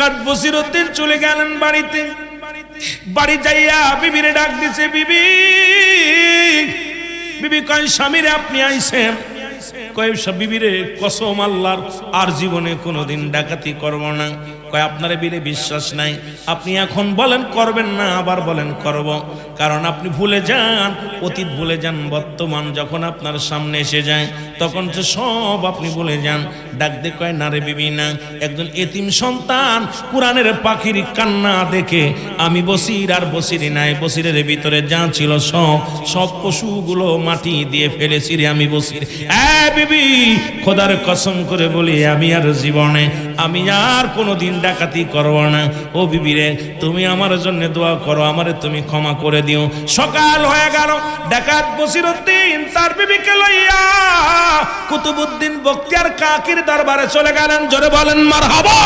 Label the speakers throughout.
Speaker 1: ডাকাত বসিরউদ্দিন চলে গেলেন বাড়িতে। বাড়ি যাইয়া বিবিরে ডাক দিছে, বিবি। বিবি কয়, স্বামীরে আপনি আইছেন? কয়, বিবিরে কসম আল্লাহর আর জীবনে কোনোদিন ডাকাতি করব না। কয়, আপনারে বিলে বিশ্বাস নাই, আপনি এখন বলেন করবেন না, আবার বলেন করব। কারণ আপনি ভুলে যান, অতীত ভুলে যান, বর্তমান যখন আপনার সামনে এসে যায় তখন তো সব আপনি ভুলে যান। ডাক দে কয়, না রে বিবি না, একজন এতিম সন্তান কোরআনের পাখির কান্না দেখে আমি বসির আর বসিরি নাই, বসিরের ভিতরে যা ছিল সব পশুগুলো মাটি দিয়ে ফেলেছি রে আমি বসির। বিবি খোদার কসম করে বলি, আমি আর জীবনে আমি আর কোনোদিন ডাকাতি করব না। ও বিবি রে, তুমি আমার জন্য দোয়া করো, আমারে তুমি ক্ষমা করে দিও। সকাল হয়ে গেল, ডাকাত বসিরউদ্দিন তার বিবিকে লইয়া কুতুবউদ্দিন বখতিয়ার কাকির দরবারে চলে গেলেন। জোরে বলেন মারহাবা।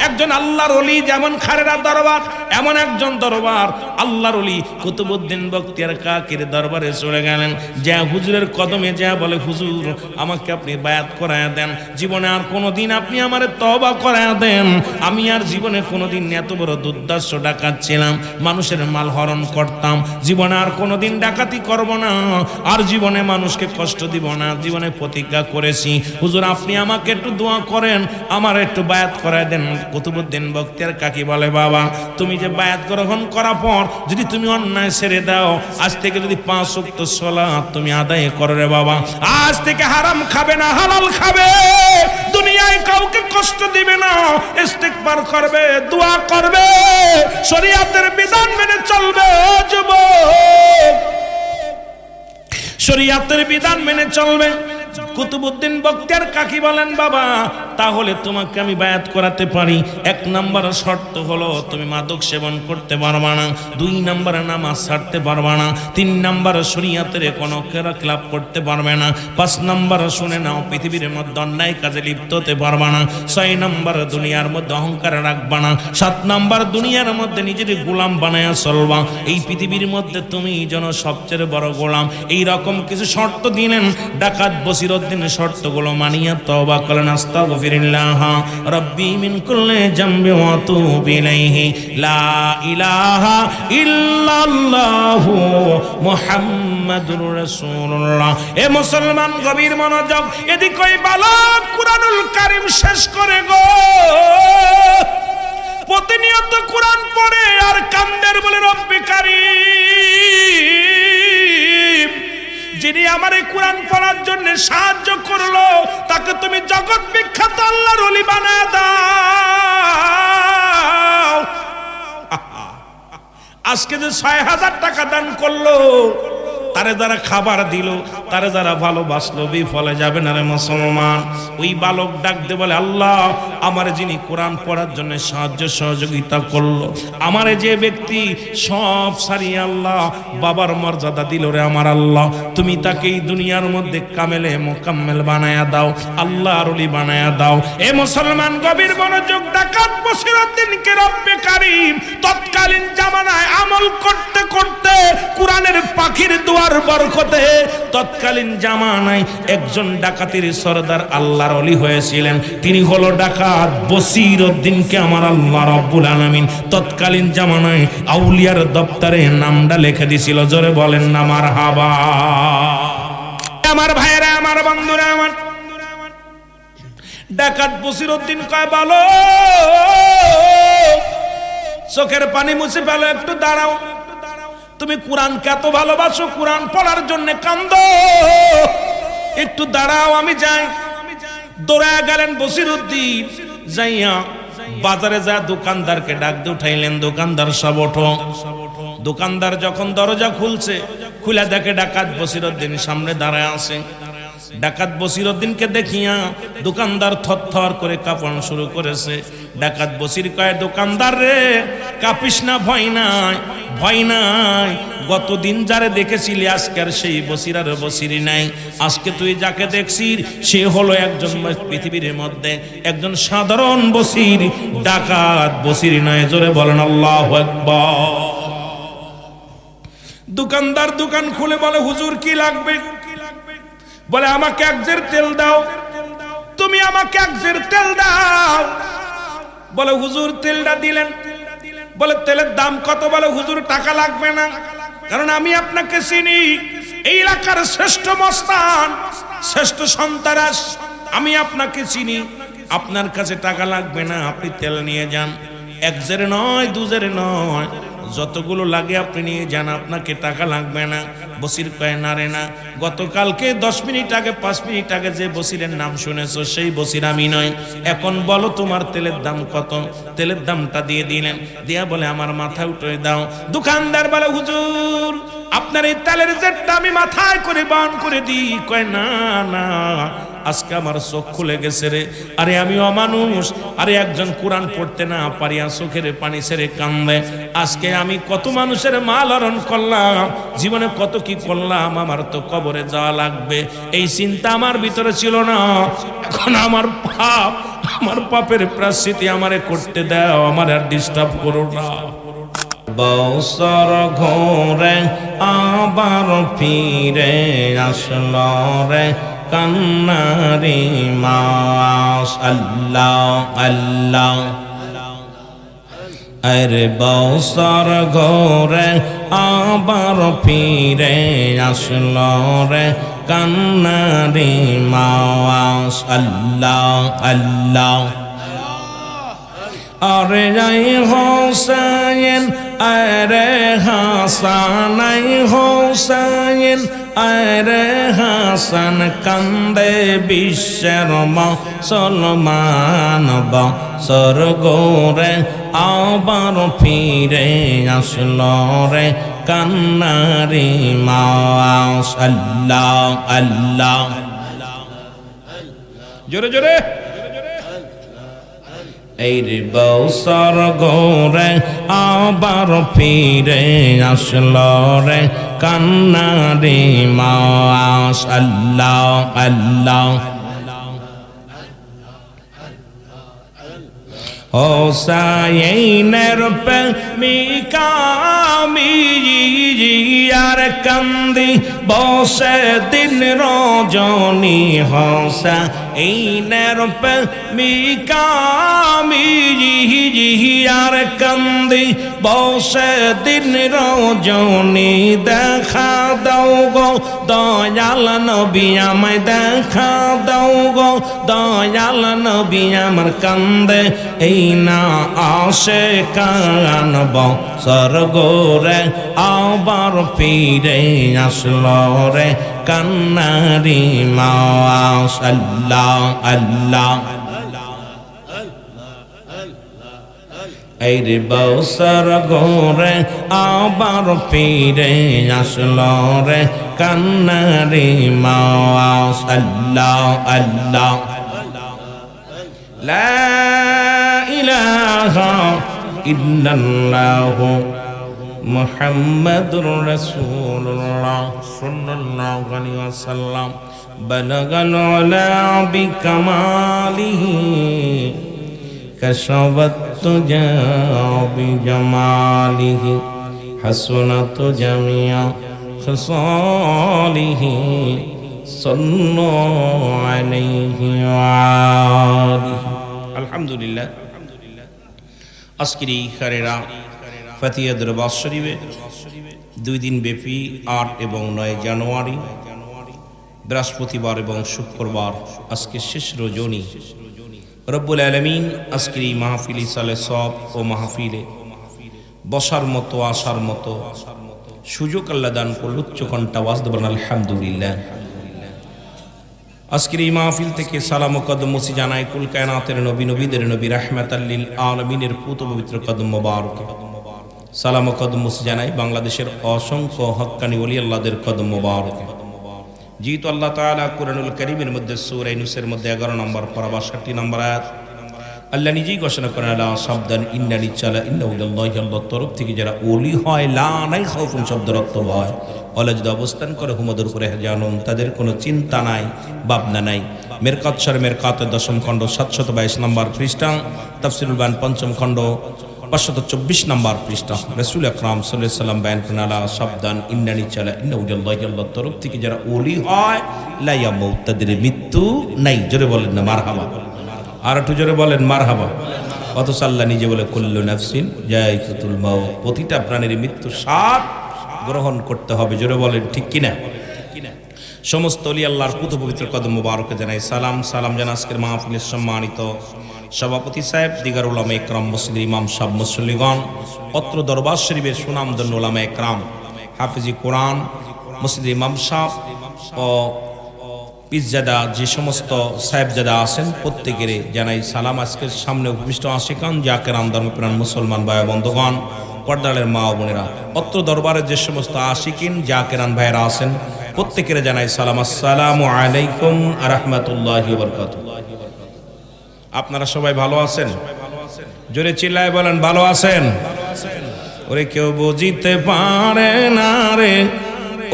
Speaker 1: একজন আল্লাহর ওলি যেমন খারেরা দরবার, এমন একজন দরবার আল্লাহর ওলি কুতুবউদ্দিন বখতিয়ার কাকির দরবারে চলে গেলেন। যা হুজুরের কদমে যা বলে, হুজুর আমাকে আপনি বায়াত করায়া দেন, জীবনে আর কোনোদিন আপনি আমারে তওবা করায়া দেন। আমি আর জীবনে কোনোদিন এত বড় দুর্দর্শ ডাকাত ছিলাম, মানুষের মাল হরণ করতাম, জীবনে আর কোনোদিন ডাকাতি করব না, আর জীবনে মানুষকে কষ্ট দিব না, জীবনে প্রতিজ্ঞা করেছি। হুজুর আপনি আমাকে একটু দোয়া করেন, আমার একটু বায়াত করায় দেন। কুতুবউদ্দিন বখতিয়ার কাকি বলে, বাবা তুমি যে বায়াত গ্রহণ করার পর যদি তুমি অন্যায় ছেড়ে দাও, আজ থেকে যদি 5 ওয়াক্ত সালাত তুমি আদায় করো রে বাবা, আজ থেকে হারাম খাবে না, হালাল খাবে, দুনিয়ায় কাউকে কষ্ট দিবে না, ইস্তিগফার করবে, দোয়া করবে, শরীয়তের বিধান মেনে চলবে। ও যুবক, শরীয়তের বিধান মেনে চলবে। কুতুবউদ্দিন বখতিয়ার কাকি বলেন, বাবা তাহলে তোমাকে আমি বায়াত করাতে পারি। 1 নম্বর শর্ত হলো তুমি মাদক সেবন করতে পারবা না, 2 নম্বরে নামাজ ছাড়তে পারবা না, 3 নম্বর শরীয়তের কোনো খেলাপ করতে পারবে না, 5 নম্বর শুনে নাও পৃথিবীর মধ্যে অন্যায় কাজে লিপ্ত হতে পারবা না, 6 নম্বর দুনিয়ার মধ্যে অহংকার রাখবা না, 7 নম্বর দুনিয়ার মধ্যে নিজের গোলাম বানায়া চলবা। এই পৃথিবীর মধ্যে তুমি যেন সবচেয়ে বড় গোলাম। এই রকম কিছু শর্ত দিলেন। ডাকাত বসিরউদ্দিন শর্তগুলো মানিয়া তওবা করলেন। আস্তাগফিরুল্লাহ রাব্বি মিন কুল্লি যামবি ওয়া আতুবু ইলাইহি, লা ইলাহা ইল্লাল্লাহু মুহাম্মাদুর রাসূলুল্লাহ। এ মুসলমান গভীর মনোযোগ, এদিকে ওই বালক কুরআনুল কারীম শেষ করে গো, প্রতিনিয়ত কুরআন পড়ে আর কান্দের বলে, রব্বে কারীম, যিনি আমার এই কোরআন পড়ার জন্য সাহায্য করলো তাকে তুমি জগৎ বিখ্যাত আল্লাহর ওলি বানায় দাও। আজকে যে 6,000 টাকা দান করলো, তারে যারা খাবার দিল, তারে যারা ভালোবাসলো, বিফলে যাবে না রে মুসলমান। ওই বালক ডাক দে বলে, আল্লাহ আমার যিনি কোরআন পড়ার জন্য সাহায্য সহযোগিতা করলো, আমারে যে ব্যক্তি সব সারিয়ে আল্লাহ বাবার মর্যাদা দিল রে আমার আল্লাহ, তুমি তাকে এই দুনিয়ার মধ্যে কামেলে মোকাম্মেল বানায়া দাও, আল্লাহর ওলি বানায়া দাও। এ মুসলমান গভীর মনোযোগ, ডাকাত বসিরউদ্দিনকে রব্বে কারীম তৎকালীন জামানায় আমল করতে করতে কোরআনের পাখির দোয়ার বরকতে তৎকালীন জামানায় একজন ডাকাতের সরদার আল্লাহর ওলি হয়েছিলেন। তিনি হলো ডাকাত বসিরউদ্দিনকে আমার আল্লাহ রাব্বুল আলামিন তৎকালীন জামানায় আউলিয়ার দপ্তরে নামটা লিখে দিয়েছিল। জোরে বলেন না মারহাবা। আমার ভাইরা, আমার বন্ধুরা, আমার ডাকাত বসিরউদ্দিন কয়, বলো চোখের পানি মুছে ফেলো, একটু দাঁড়াও, তুমি কোরআনকে এত ভালোবাসো, কোরআন পড়ার জন্য কান্দো, একটু দাঁড়াও, আমি যাই। দৌড়া গেলেন বসিরউদ্দিন, যাইয়া বাজারে যা দোকানদারকে ডাক দিয়ে উঠাইলেন, দোকানদার সব ওঠো। দোকানদার যখন দরজা খুলছে, খুলে দেখে ডাকাত বসিরউদ্দিন সামনে দাঁড়ায় আছে। ডাকাত বসিরউদ্দিনকে দেখিয়া দোকানদার থরথর করে কাঁপন শুরু করেছে। ডাকাত বসির কয়, দোকানদার রে কাঁপিস না, ভয় নাই, ভয় নাই, গতদিন যারে দেখেছিলি আজকে আর সেই বসির আর বসিরি নাই। আজকে তুই যাকে দেখছিস সে হলো একজন পৃথিবীর মধ্যে একজন সাধারণ বসির, ডাকাত বসিরি নয়। জোরে বলেন আল্লাহু আকবার। দোকানদার দোকান খুলে বলে, হুজুর কি লাগবে? বলে, আমাকে 1 জের তেল দাও। তুমি আমাকে 1 জের তেল দাও। বলে হুজুর তেলটা দিলেন, বলে তেলের দাম কত? বলে হুজুর টাকা লাগবে না, কারণ আমি আপনাকে চিনি, এই এলাকার শ্রেষ্ঠ মস্তান, শ্রেষ্ঠ সন্তারাস, আমি আপনাকে চিনি, আপনার কাছে টাকা লাগবে না, আপনি তেল নিয়ে যান। এক জেরে নয়, দু জেরে নয়, যতগুলো লাগে আপনি নিয়ে যান, আপনাকে টাকা লাগবে না। বসির কয় না রে না, গতকালকে 10 মিনিট আগে 5 মিনিট আগে যে বসিরের নাম শুনেছো সেই বসির আমি নয়, এখন বলো তোমার তেলের দাম কত? তেলের দামটা দিয়ে দিলেন, দিয়া বলে আমার মাথা উঠে দাও। দোকানদার বলে হুজুর আপনার এই তেলের জেটটা আমি মাথায় করে বান করে দিই। কয় না না, আজকে আমার চোখ খুলে গেছে রে, আরে আমি অমানুষ, আরে একজন কোরআন পড়তে না পারিয়া চোখের পানি ছেড়ে কান্দে, আজকে আমি কত মানুষের মাল হরণ করলাম, জীবনে কত কি করলাম, আমার তো কবরে যাওয়া লাগবে, এই চিন্তা আমার ভিতরে ছিল না। এখন আমার পাপ, আমার পাপের প্রায়শ্চিত্ত আমারে করতে দাও, আমার আর ডিস্টার্ব করো না। বছর ঘোরে আবার ফিরে আসলো রে কান্নারি মাস, আল্লাহ আল্লাহ। আরে বছর ঘোরে আবার ফিরে আসলো রে কান্নারি মাস, আল্লাহ আল্লাহ। আরে যাই হোসেন, আরে হাসান, আই হোসেন, আরে হাসান, কান্দে বিশ্বের মুসলমান, বছর ঘোরে আবার ফিরে আসলো রে কান্নারি মাস, আল্লাহ আল্লাহ। জোরে জোরে। এই বছর ঘোরে আবার ফিরে আসলো রে কান্নারি মাস, আল্লাহ আল্লাহ। হোসাইনের প্রেমিকা আমি আর কান্দি বসে দিন রজনী, হোসাইনের প্রেমিকা আমি আর কান্দি বসে দিন রজনী, দেখা দাও গো দয়াল নবী আমায়, দেখা দাও গো দয়াল নবী আমার, কান্দে এই না আসে কান, বছর ঘোরে আবার ফিরে আসলো রে কান্নারি মাস, আল্লাহ আল্লাহ। এই রে বছর ঘোরে আবার ফিরে আসলো রে কান্নারি মাস, আল্লাহ আল্লাহ। লা ইলাহা ইল্লাল্লাহু মুহাম্মাদুর রাসূলুল্লাহ সাল্লাল্লাহু আলাইহি ওয়াসাল্লাম, বালাগাল উলা বিকামালিহি, কাশাবাত তুজা বিজামালিহি, হাসনাত জামিয়া খিসালিহি, সাল্লু আলাইহি ওয়া আলিহি। আলহামদুলিল্লাহ। আজকের এই খারেরা ফাতিহা দরবার শরীফে 2 দিন ব্যাপী 8 এবং 9 জানুয়ারি বৃহস্পতিবার এবং শুক্রবার আজকে শেষ রজনী, রব্বুল আলামিন আজকের এই মাহফিলে সালে সব ও মাহফিলে বসার মতো আসার মতো সুযোগ আল্লাহ দান করল। উচ্চ কণ্ঠে আওয়াজ দেবেন আলহামদুলিল্লাহ। আজকের এই মাহফিল থেকে সালাম ও কদম মুসি জানাই কুল কায়নাতের নবী, নবীদের নবী, রাহমাতাল লিল আলামিনের পুত পবিত্র কদম মোবারক। সালাম ও কদম মুসি জানাই বাংলাদেশের অসংখ্য হক্কানি ওলি আল্লাহদের কদম মোবারক। যেহেতু আল্লাহ তাআলা কুরআনুল কারীমের মধ্যে সূরা ইউনূসের মধ্যে 11 নম্বর পারা 62 নম্বর আয়াত আল্লাহ নিজেই ঘোষণা করেন, আলা সাবধান ইন্নানি চালা ইন্নাউলিল্লাহি, আল্লাহর তরফ থেকে যারা ওলি হয়, লা নাই খাউফুন শব্দের অর্থ হয় ওলা যদি অবস্থান করে হুমদের উপরে জানুন, তাদের কোনো চিন্তা নাই ভাবনা নাই। মেরকাত শর মেরকাতের 10ম খণ্ড 722 নম্বর পৃষ্ঠা, তাফসীরুল বায়ান 5ম খণ্ড 524 নম্বর পৃষ্ঠা। রাসূল আকরাম সাল্লাল্লাহু আলাইহি ওয়াসাল্লাম বয়ান করেন, আলা সাবধান ইন্নানি চালা ইন্নাউলিল্লাহি, আল্লাহর তরফ থেকে যারা ওলি হয়, লা ইয়ামুত, তাদের মৃত্যু নাই। জোরে বলেন না মারহাবা, আর একটু জোরে বলেন মারহাবা। অথচ আল্লাহ নিজে বলে কুল্লু নাফসিন যায়কাতুল মাউত, প্রতিটা প্রাণীর মৃত্যুর স্বাদ গ্রহণ করতে হবে। জোরে বলেন ঠিক কিনা? সমস্ত ওলি আল্লাহর পুত পবিত্র কদম মুবারকে জানাই সালাম। সালাম জানা আজকের মাহফিলের সম্মানিত সভাপতি সাহেব, দিগার উলামা ইকরাম, মসজিদ ইমাম সাহেব, মুসল্লিগণ, অত্র দরবার শরীফের সুনামধন্য উলামা ইকরাম, হাফিজি কোরআন, মসজিদ ইমাম সাহেব ও পিসজাদা যে সমস্ত সাহেবজাদা আছেন প্রত্যেকের জানাই সালাম। আজকের সামনে উপবিষ্ট আশিকান জাকেরাম ধর্মপ্রাণ মুসলমান ভাই বন্ধুগণ, পর্দালের মা ও বোনেরা, অত্র দরবারের যে সমস্ত আশিকিন জাকেরান ভাইরা আছেন প্রত্যেকের জানাই সালাম। আসসালামু আলাইকুম ওয়া রাহমাতুল্লাহি ওয়া বারাকাতুহু। আপনারা সবাই ভালো আছেন? জোরে চিল্লায় বলেন ভালো আছেন? ওরে কেউ বুঝিতে পারে না রে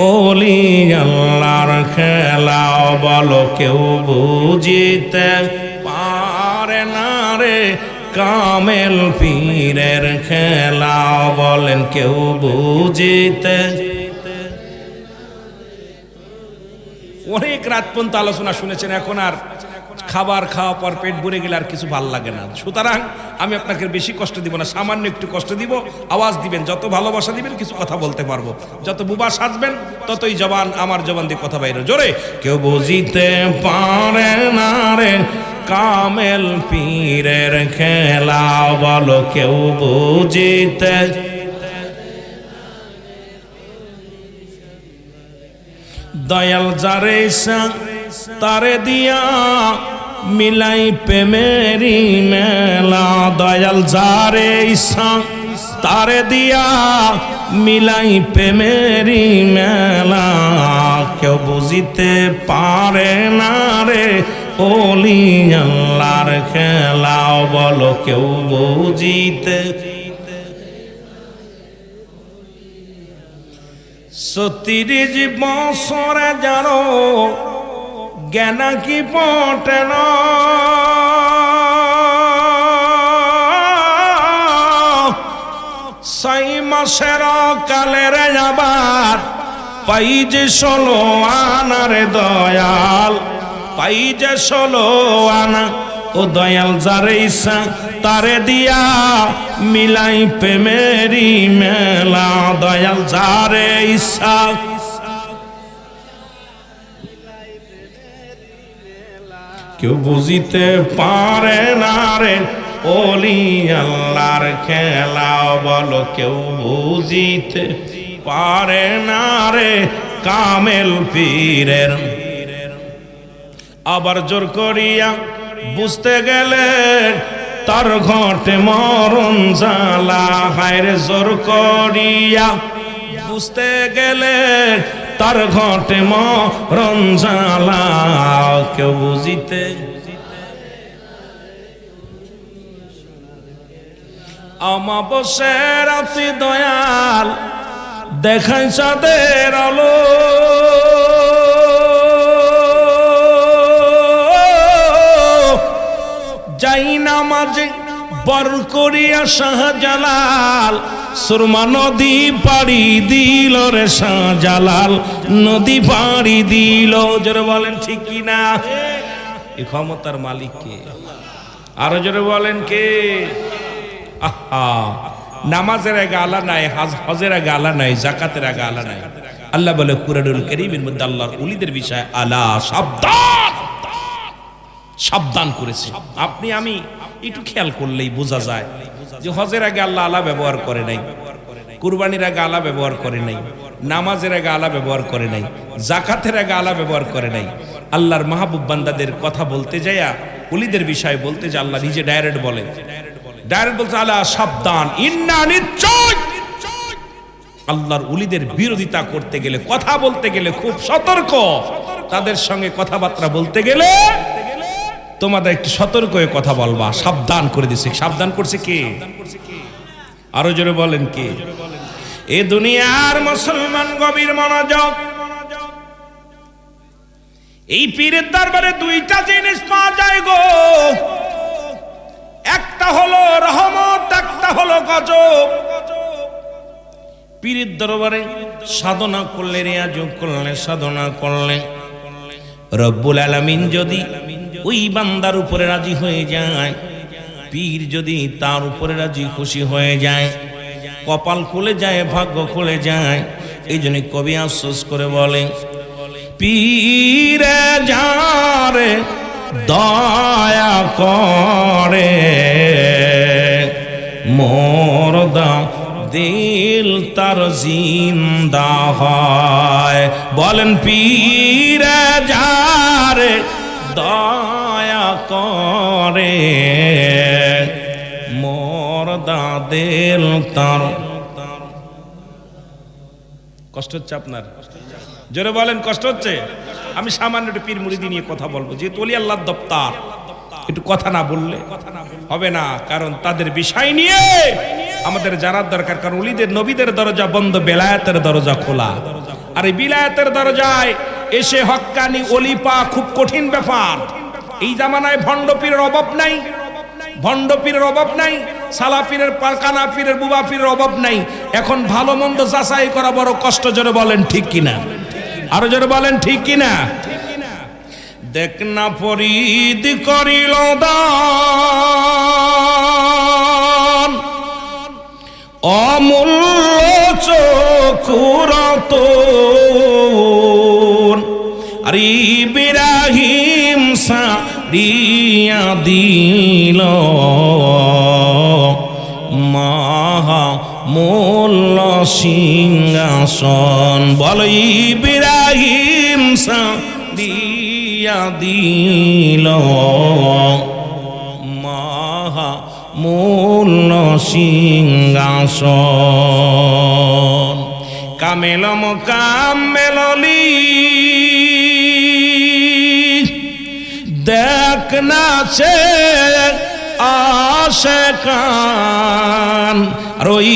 Speaker 1: ওলি আল্লাহর খেলা, বলো কেউ বুঝিতে পারে না রে কামেল পীরের খেলা, বলেন কেউ বুঝিতে। অনেক রাত পর্যন্ত আলোচনা শুনেছেন, এখন আর খাবার খাওয়া পর পেট ভরে গেলে আর কিছু ভাল লাগে না। সুতরাং আমি আপনাকে বেশি কষ্ট দিব না, সামান্য একটু কষ্ট দিব। আওয়াজ দিবেন, যত ভালোবাসা দিবেন কিছু কথা বলতে পারবো, যত বুবা সাজবেন ততই জবান আমার জবান দিয়ে কথা বাইরে। জোরে কেউ বুঝিতে পারে না রে কামেল পীরের খেলা, বলো কেউ বুঝিতে। দয়াল যারে তারে দিয়া মিলাই প্রেমেরি মেলা, দয়াল যারে ইচ্ছা তারে দিয়া মিলাই প্রেমেরি মেলা, কেউ বুঝিতে পারে না রে ওলি আল্লাহর খেলা, বলো কেউ বুঝিতে। ৩০ বছরে জানো জ্ঞান কি পটে না, ৬ মাসের কালের আবার পাই যে ১৬ আনার দয়াল, পাই যে ১৬ আনা। ও দয়াল যারে ইচ্ছা তারে দিয়া মিলাই প্রেমেরি মেলা, দয়াল যারে ইচ্ছা। কেউ বুঝিতে পারে না রে ওলি আল্লাহর খেলা, বলো কেউ বুঝিতে পারে না রে কামেল পীরের। আবার জোর করিয়া বুঝতে গেলে তার ঘটে মরণ জ্বালা, হায়রে জোর করিয়া বুঝতে গেলে তার ঘটে মরণ জ্বালা, কেউ বুঝিতে। আমাবস্যার রাতে দয়াল দেখাই চাঁদের আলো, যাই নামাজে বর করিয়া শাহজালাল, সুরমা নদী পাড়ি দিল রে শাহজালাল, নদী পাড়ি দিল। জোরে বলেন ঠিক কিনা? এই ক্ষমতার মালিক কে? আরো জোরে বলেন কে? আহা, নামাজের আগে আলা নাই, হজের আগে আলা নাই, জাকাতের আগে আলা নাই। আল্লাহ বলে কুরআনুল কারীমের মধ্যে আল্লাহর ওলিদের বিষয় আলা, সাবধান সাবধান করেছে। আপনি আমি একটু খেয়াল করলেই বোঝা যায় যে হজের আগে আল্লাহ আলা ব্যবহার করে নাই, কুরবানির আগে আলা ব্যবহার করে নাই, নামাজের আগে আলা ব্যবহার করে নাই, জাকাতের আগে আলা ব্যবহার করে নাই। আল্লাহর মাহবুব বান্দাদের কথা বলতে যায়া ওলিদের বিষয় বলতে যে আল্লাহ নিজে ডাইরেক্ট বলে, ডাইরেক্ট বলতে আলা সাবধান, ইন্না নিশ্চয়। আল্লাহর ওলিদের বিরোধিতা করতে গেলে, কথা বলতে গেলে খুব সতর্ক, তাদের সঙ্গে কথাবার্তা বলতে গেলে তোমাদের একটু সতর্ক হয়ে কথা বলবা, সাবধান করে দিছে। সাবধান করছে কে? আরো জোরে বলেন কে? এ দুনিয়ার মুসলমান গভীর মনোযোগ। এই পীরের দরবারে দুইটা জিনিস পাওয়া যায় গো, একটা হলো রহমত, একটা হলো গজব। পীরের দরবারে সাধনা করলে, রিয়াজত করলে, সাধনা করলে রব্বুল আলামিন যদি ওই বান্দার উপরে রাজি হয়ে যায়, পীর যদি তার উপরে রাজি খুশি হয়ে যায়, কপাল খুলে যায়, ভাগ্য খুলে যায়। এই জন্য কবি আফসোস করে বলে, পীরে যারে দয়া করে মোরদা দিল তার জিন্দা হয়। বলেন পীরে যারে দয়া করে মোরদা দিল তার। কষ্ট হচ্ছে আপনার? জোরে বলেন কষ্ট হচ্ছে? আমি সামান্য একটু পীর মুরিদি নিয়ে কথা বলবো, যেহেতু ওলি আল্লাহর দপ্তর, একটু কথা না বললে হবে না। কারণ তাদের বিষয় নিয়ে আমাদের জানার দরকার। কারণ ওলিদের নবীদের দরজা বন্ধ, বেলায়েতের দরজা খোলা। আর এই বিলায়েতের দরজায় এসে হক্কানি ওলি পাওয়া খুব কঠিন ব্যাপার। এই জামানায় ভণ্ড পীরের অভাব নাই, ভণ্ড পীরের অভাব নাই, সালা পীরের, কানা পীরের, বুবা পীরের অভাব নাই। এখন ভালো মন্দ যাচাই করা বড় কষ্ট। জোরে বলেন ঠিক কিনা? আরো জোরে বলেন ঠিক কিনা? দেখ না ফরিদ করিল দান, অমূল্য চক্ষুর রতন, আর ইব্রাহিম সারিয়া দিল মহামূল্য সিংহাসন। বল ইব্রাহিম সারিয়া দিল মহামূল্য সিংহাসন। কামেলম কামেললি দেখ নাছে আশেকান, আর ওই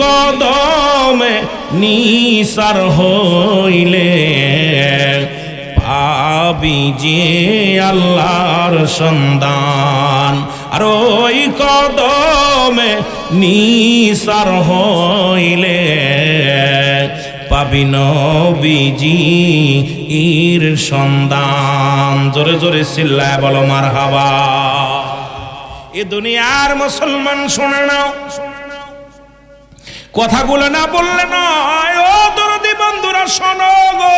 Speaker 1: কদমে নিসার হইলে পাবি যে আল্লাহর সন্ধান। আর ওই কদমে নিসার হইলে পাবি নবীজি এর সন্ধান। জোরে জোরে চিল্লায় বলো মারহাবা। এ দুনিয়ার মুসলমান শুনে নাও, কথাগুলো না বললে নয়। ও দরদি বন্ধুরা শোনো গো,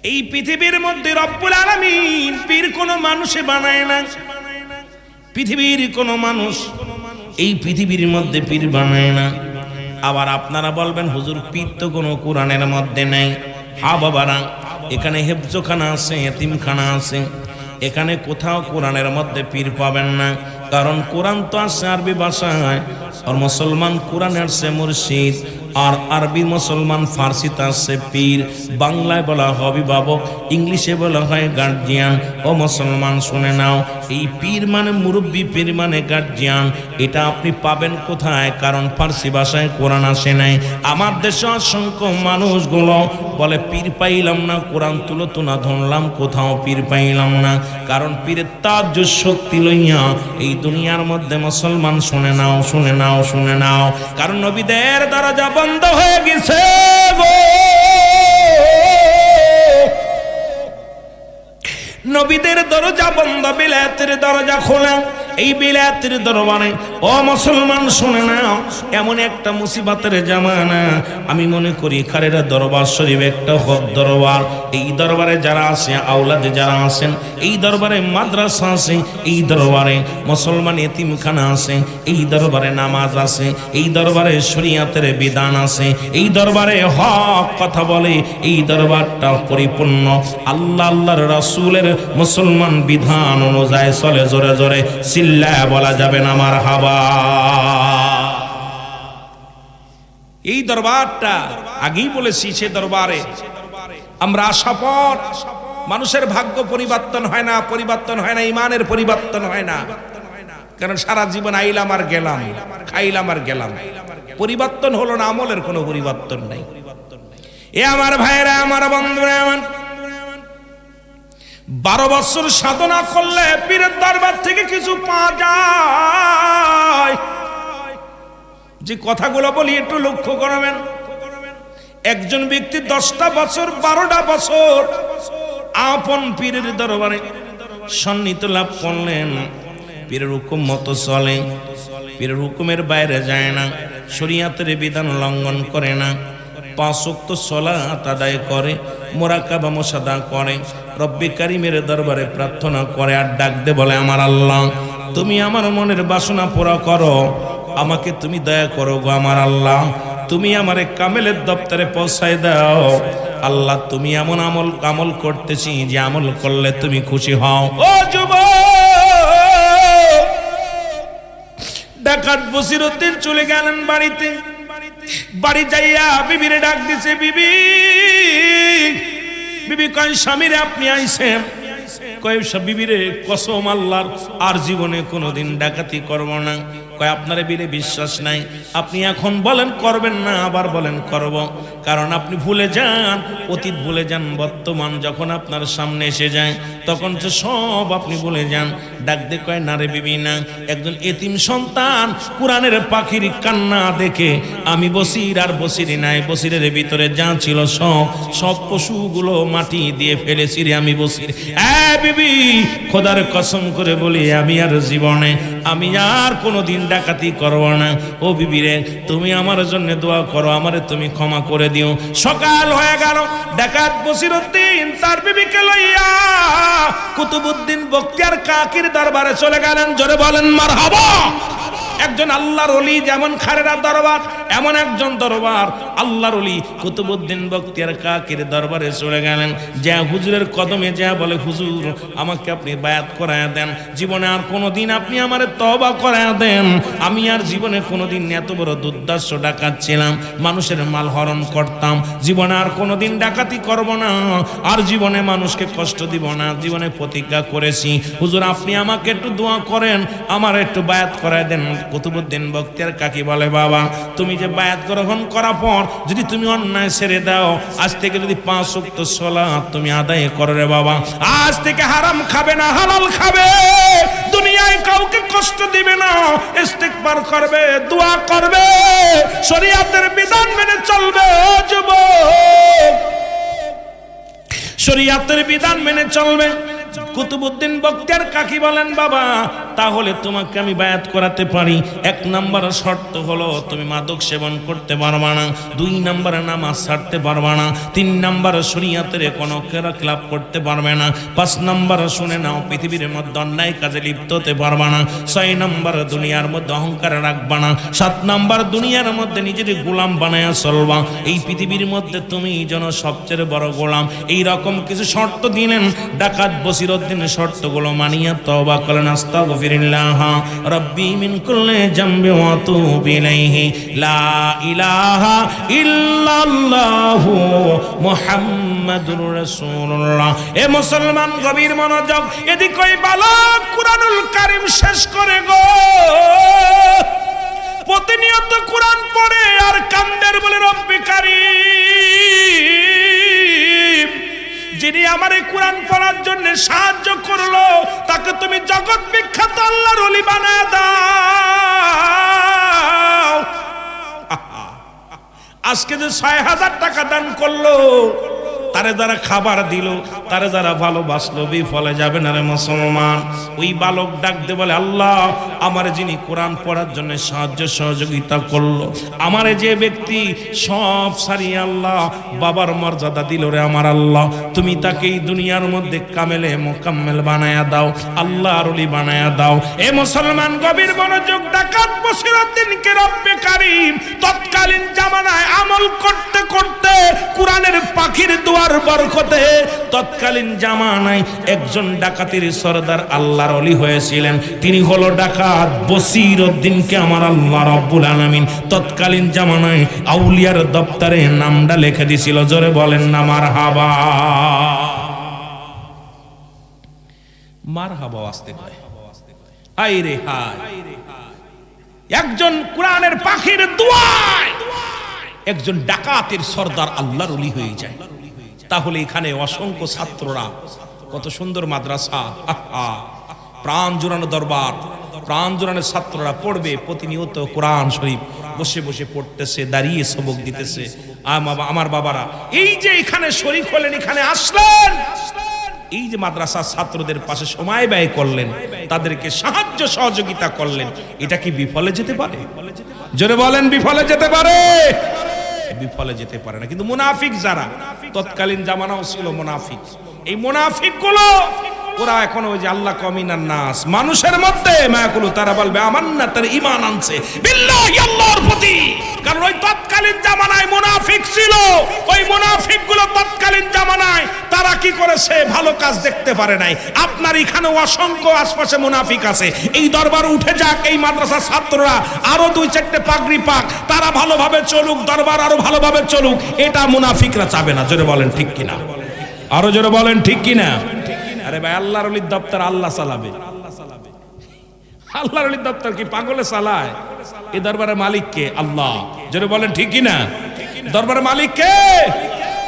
Speaker 1: এই পৃথিবীর মধ্যে রব্বুল আলামিন পীর কোনো মানুষে বানায় না। পৃথিবীর কোনো মানুষ এই পৃথিবীর মধ্যে পীর বানায় না। আবার আপনারা বলবেন হুজুর পীর তো কোনো কোরআনের মধ্যে নেই। হা বাবারা, এখানে হেফজখানা আছে, এতিমখানা আছে, এখানে কোথাও কোরআনের মধ্যে পীর পাবেন না। কারণ কোরআন তো আছে আরবি ভাষায়, আর মুসলমান কোরআনে আসছে মুর্শিদ, আর আরবি মুসলমান ফার্সিতে আসছে পীর। বাংলায় বলা হয় অভিভাবক, ইংলিশে বলা হয় গার্জিয়ান। ও মুসলমান শুনে নাও, এই পীর মানে মুরব্বী, পীর মানে গার্জিয়ান। এটা আপনি পাবেন কোথায়? কারণ ফার্সি ভাষায় কোরআন আসে নাই। আমার দেশে অসংখ্য মানুষগুলো বলে পীর পাইলাম না, কোরআন তুলো তুনা ধরলাম, কোথাও পীর পাইলাম না। কারণ পীরের তাজ্জ শক্তি লইয়া এই দুনিয়ার মধ্যে মুসলমান শুনে নাও, শুনে নাও, শুনে নাও। কারণ নবীদের দরজা বন্ধ হয়ে গেছে গো, নবীদের দরজা বন্ধ, বিলায়েতের দরজা খোলা। এই বিলায়েতের দরবারে ও মুসলমান শুনে নাও, এমন একটা মুসিবতের জামানা। আমি মনে করি খারেরা দরবার শরীফ একটা হক দরবার। এই দরবারে যারা আছে, আওলাদে যারা আছেন, এই দরবারে মাদ্রাসা আছে, এই দরবারে মুসলমান এতিমখানা আছে, এই দরবারে নামাজ আছে, এই দরবারে শরীয়তের বিধান আছে, এই দরবারে হক কথা বলে, এই দরবারটা পরিপূর্ণ আল্লাহ আল্লাহর রাসূলের মুসলমান বিধান অনুযায়ী চলে। জোরে জোরে চিল্লায় বলা যাবে না মারহাবা। এই দরবারটা আগেই বলেছি, সে দরবারে আমরা আশাপর। মানুষের ভাগ্য পরিবর্তন হয় না, পরিবর্তন হয় না, ইমানের পরিবর্তন হয় না। কারণ সারা জীবন আইলাম আর গেলাম, খাইলাম আর গেলাম, পরিবর্তন হলো না, আমলের কোনো পরিবর্তন নাই। এ আমার ভাইরা, আমার বন্ধুরা, আমার 12 বছর সাধনা করলে পীরের দরবার থেকে কিছু পাওয়া যায়। যে কথাগুলো বলি একটু লক্ষ্য করবেন। একজন ব্যক্তি 10টা বছর 12টা বছর আপন পীরের দরবারে সন্নিহিত লাভ করলেন, পীরের হুকুম মতো চলে, পীরের হুকুমের বাইরে যায় না, শরীয়তের বিধান লঙ্ঘন করে না, 5 ওয়াক্ত সালাত আদায় করে, মুরাকাবা মুশাহাদা করে, রব্বে কারীমের দরবারে প্রার্থনা করে আর ডাক দে বলে, আমার আল্লাহ তুমি আমার মনের বাসনা পুরা করো, আমাকে তুমি দয়া করো গো আমার আল্লাহ, তুমি আমারে কামেলের দপ্তরে পৌঁছায় দাও। আল্লাহ তুমি এমন আমল করতেছি যে আমল করলে তুমি খুশি হও। ও যুবক, ডাকাত বসিরউদ্দিন চলে গেলেন বাড়িতে। বাড়ি যাইয়া বিবিরে ডাক দিছে, বিবি বিবি কয় স্বামীরে আপনি আইছেন? কয় বিবিরে কসম আল্লাহর আর জীবনে কোনোদিন ডাকাতি করব না। কয় আপনার বীরে বিশ্বাস নাই, আপনি এখন বলেন করবেন না, আবার বলেন করব, কারণ আপনি ভুলে যান, অতীত ভুলে যান, বর্তমান যখন আপনার সামনে এসে যায় তখন তো সব আপনি ভুলে যান। ডাক দে কয় না রে বিবি না, একজন এতিম সন্তান কোরআনের পাখির কান্না দেখে আমি বসির আর বসিরি নাই, বসিরের ভিতরে যা ছিল সব পশুগুলো মাটি দিয়ে ফেলেছি রে আমি বসির। বিবি খোদার কসম করে বলি আমি আর জীবনে আমি আর কোনোদিন ডাকাতি করব না। ও বিবি রে তুমি আমার জন্য দোয়া করো, আমারে তুমি ক্ষমা করে দিও। সকাল হয়ে গেল, ডাকাত বসিরউদ্দিন তার বিবিকে লইয়া কুতুবউদ্দিন বখতিয়ার কাকির দরবারে চলে গেলেন। জোরে বলেন মারহাবা। একজন আল্লাহর ওলি যেমন খারেরা দরবার, এমন একজন দরবার আল্লাহর ওলি কুতুবউদ্দিন বখতিয়ার কাকির দরবারে চলে গেলেন। যা হুজুরের কদমে যা বলে, হুজুর আমাকে আপনি বায়াত করায়া দেন, জীবনে আর কোনোদিন আপনি আমারে তওবা করায়া দেন, আমি আর জীবনে কোনোদিন এত বড় দুর্দর্শ ডাকাত ছিলাম, মানুষের মাল হরণ করতাম, জীবনে আর কোনোদিন ডাকাতি করব না, আর জীবনে মানুষকে কষ্ট দিব না, জীবনে প্রতিজ্ঞা করেছি। হুজুর আপনি আমাকে একটু দোয়া করেন, আমার একটু বায়াত করায় দেন। কুতুবউদ্দিন বখতিয়ার কাকি বলে, বাবা তুমি যে বায়াত গ্রহণ করার পর যদি তুমি অন্যায় ছেড়ে দাও, আজ থেকে যদি 5 ওয়াক্ত সালাত তুমি আদায় করো রে বাবা, আজ থেকে হারাম খাবে না, হালাল খাবে, দুনিয়ায় কাউকে কষ্ট দিবে না, ইস্তিগফার করবে, দোয়া করবে, শরীয়তের বিধান মেনে চলবে। ও যুবক, শরীয়তের বিধান মেনে চলবে। কুতুবউদ্দিন বখতিয়ার কাকি বলেন, বাবা তাহলে তোমাকে আমি বায়াত করাতে পারি। 1 নম্বর শর্ত হলো তুমি মাদক সেবন করতে পারবা না, 2 নম্বর নামাজ ছাড়তে পারবা না, 3 নম্বর শরীয়তের কোনো খেলাপ করতে পারবে না, 5 নম্বর শুনে নাও পৃথিবীর মধ্যে অন্যায় কাজে লিপ্ত হতে পারবা না, 6 নম্বর দুনিয়ার মধ্যে অহংকার রাখবা না, 7 নম্বর দুনিয়ার মধ্যে নিজের গোলাম বানায়া চলবা, এই পৃথিবীর মধ্যে তুমি যেন সবচেয়ে বড় গোলাম। এই রকম কিছু শর্ত দিলেন। ডাকাত বসিরউদ্দিন শর্তগুলো মানিয়া তওবা করলেন, আস্তাগফিরুল্লাহ রাব্বি মিন কুল্লি জামবি ওয়া আতুবু ইলাইহি, লা ইলাহা ইল্লাল্লাহু মুহাম্মাদুর রাসূলুল্লাহ। এ মুসলমান গভীর মনোযোগ, এদিক ওই বালক কুরআনুল কারীম শেষ করে গো, প্রতিনিয়ত কোরআন পড়ে আর কান্দের বলে, রব্বে কারীম যিনি আমার এই কোরআন পড়ার জন্য সাহায্য করলো তাকে তুমি জগৎ বিখ্যাত আল্লাহর ওলি বানায় দাও। আজকে যে ৬০০০ টাকা দান করলো, তারে যারা খাবার দিল, তারে যারা ভালোবাসলো, বিফলে যাবে না রে মুসলমান। ওই বালক ডাক দে বলে, আল্লাহ আমার যিনি কোরআন পড়ার জন্য সাহায্য সহযোগিতা করলো, আমারে যে ব্যক্তি সব সারিয়ে আল্লাহ বাবার মর্যাদা দিল রে আমার আল্লাহ, তুমি তাকে এই দুনিয়ার মধ্যে কামেলে মোকাম্মেল বানায়া দাও, আল্লাহর ওলি বানায়া দাও। এ মুসলমান গভীর মনোযোগ, ডাকাত বসিরউদ্দিনকে রব্বে কারীম তৎকালীন জামানায় আমল করতে করতে কোরআনের পাখির দোয়ার বরকতে তৎকালীন জামানায় একজন ডাকাতের সরদার আল্লাহর ওলি হয়েছিলেন। তিনি হলো ডাকাত বসিরউদ্দিনকে আমার আল্লাহ রাব্বুল আলামিন তৎকালীন জামানায় আউলিয়ার দপ্তরে নামটা লিখে দিয়েছিল। জোরে বলেন না মারহাবা। মারহাবা আসতে কয়, হায় রে হায়, একজন কোরআনের পাখির দোয়ায় একজন ডাকাতের সরদার আল্লাহর ওলি হয়ে যায়। তাহলে এখানে অসংখ্য ছাত্ররা, কত সুন্দর মাদ্রাসা, প্রাণ জোড়ানো দরবার, প্রাণ জোড়ানো ছাত্ররা পড়বে প্রতিনিয়ত কোরআন শরীফ বসে বসে পড়তেছে, দাঁড়িয়ে সবক দিতেছে। আমার বাবারা এই যে এখানে শরীফ হলেন, এখানে আসলেন, এই যে মাদ্রাসার ছাত্রদের পাশে সময় ব্যয় করলেন, তাদেরকে সাহায্য সহযোগিতা করলেন, এটা কি বিফলে যেতে পারে? জোরে বলেন, বিফলে যেতে পারে? বিফলে যেতে পারে না। কিন্তু মুনাফিক যারা, তৎকালীন জামানাও ছিল মুনাফিক, এই মুনাফিক গুলো ওরা এখন ওই যে আল্লাহ কমিনান নাস, মানুষের মধ্যে মায়াকুলু, তারা বলবে আমান্না, তার ঈমান আনছে বিল্লাহি, আল্লাহর প্রতি। কারণ ওই তৎকালীন জামানায় মুনাফিক ছিল, ওই মুনাফিক গুলো তৎকালীন জামানায় তারা কি করেছে, ভালো কাজ দেখতে পারে নাই। আপনার এখানেও অসংখ্য আশপাশে মুনাফিক আছে। এই দরবার উঠে যাক, এই মাদ্রাসার ছাত্ররা আরো 2-4টে পাগড়ি পাক, তারা ভালোভাবে চলুক, দরবার আরো ভালোভাবে চলুক, এটা মুনাফিকরা চাবে না। জোরে বলেন ঠিক কিনা? আরো জোরে বলেন ঠিক কিনা? আরে ভাই, আল্লাহর ওলির দপ্তর আল্লাহ চালাবে। আল্লাহর ওলির দপ্তর কি পাগলে চালায়? এই দরবারের মালিক কে? আল্লাহ। জোরে বলেন ঠিক কিনা? দরবারের মালিক কে?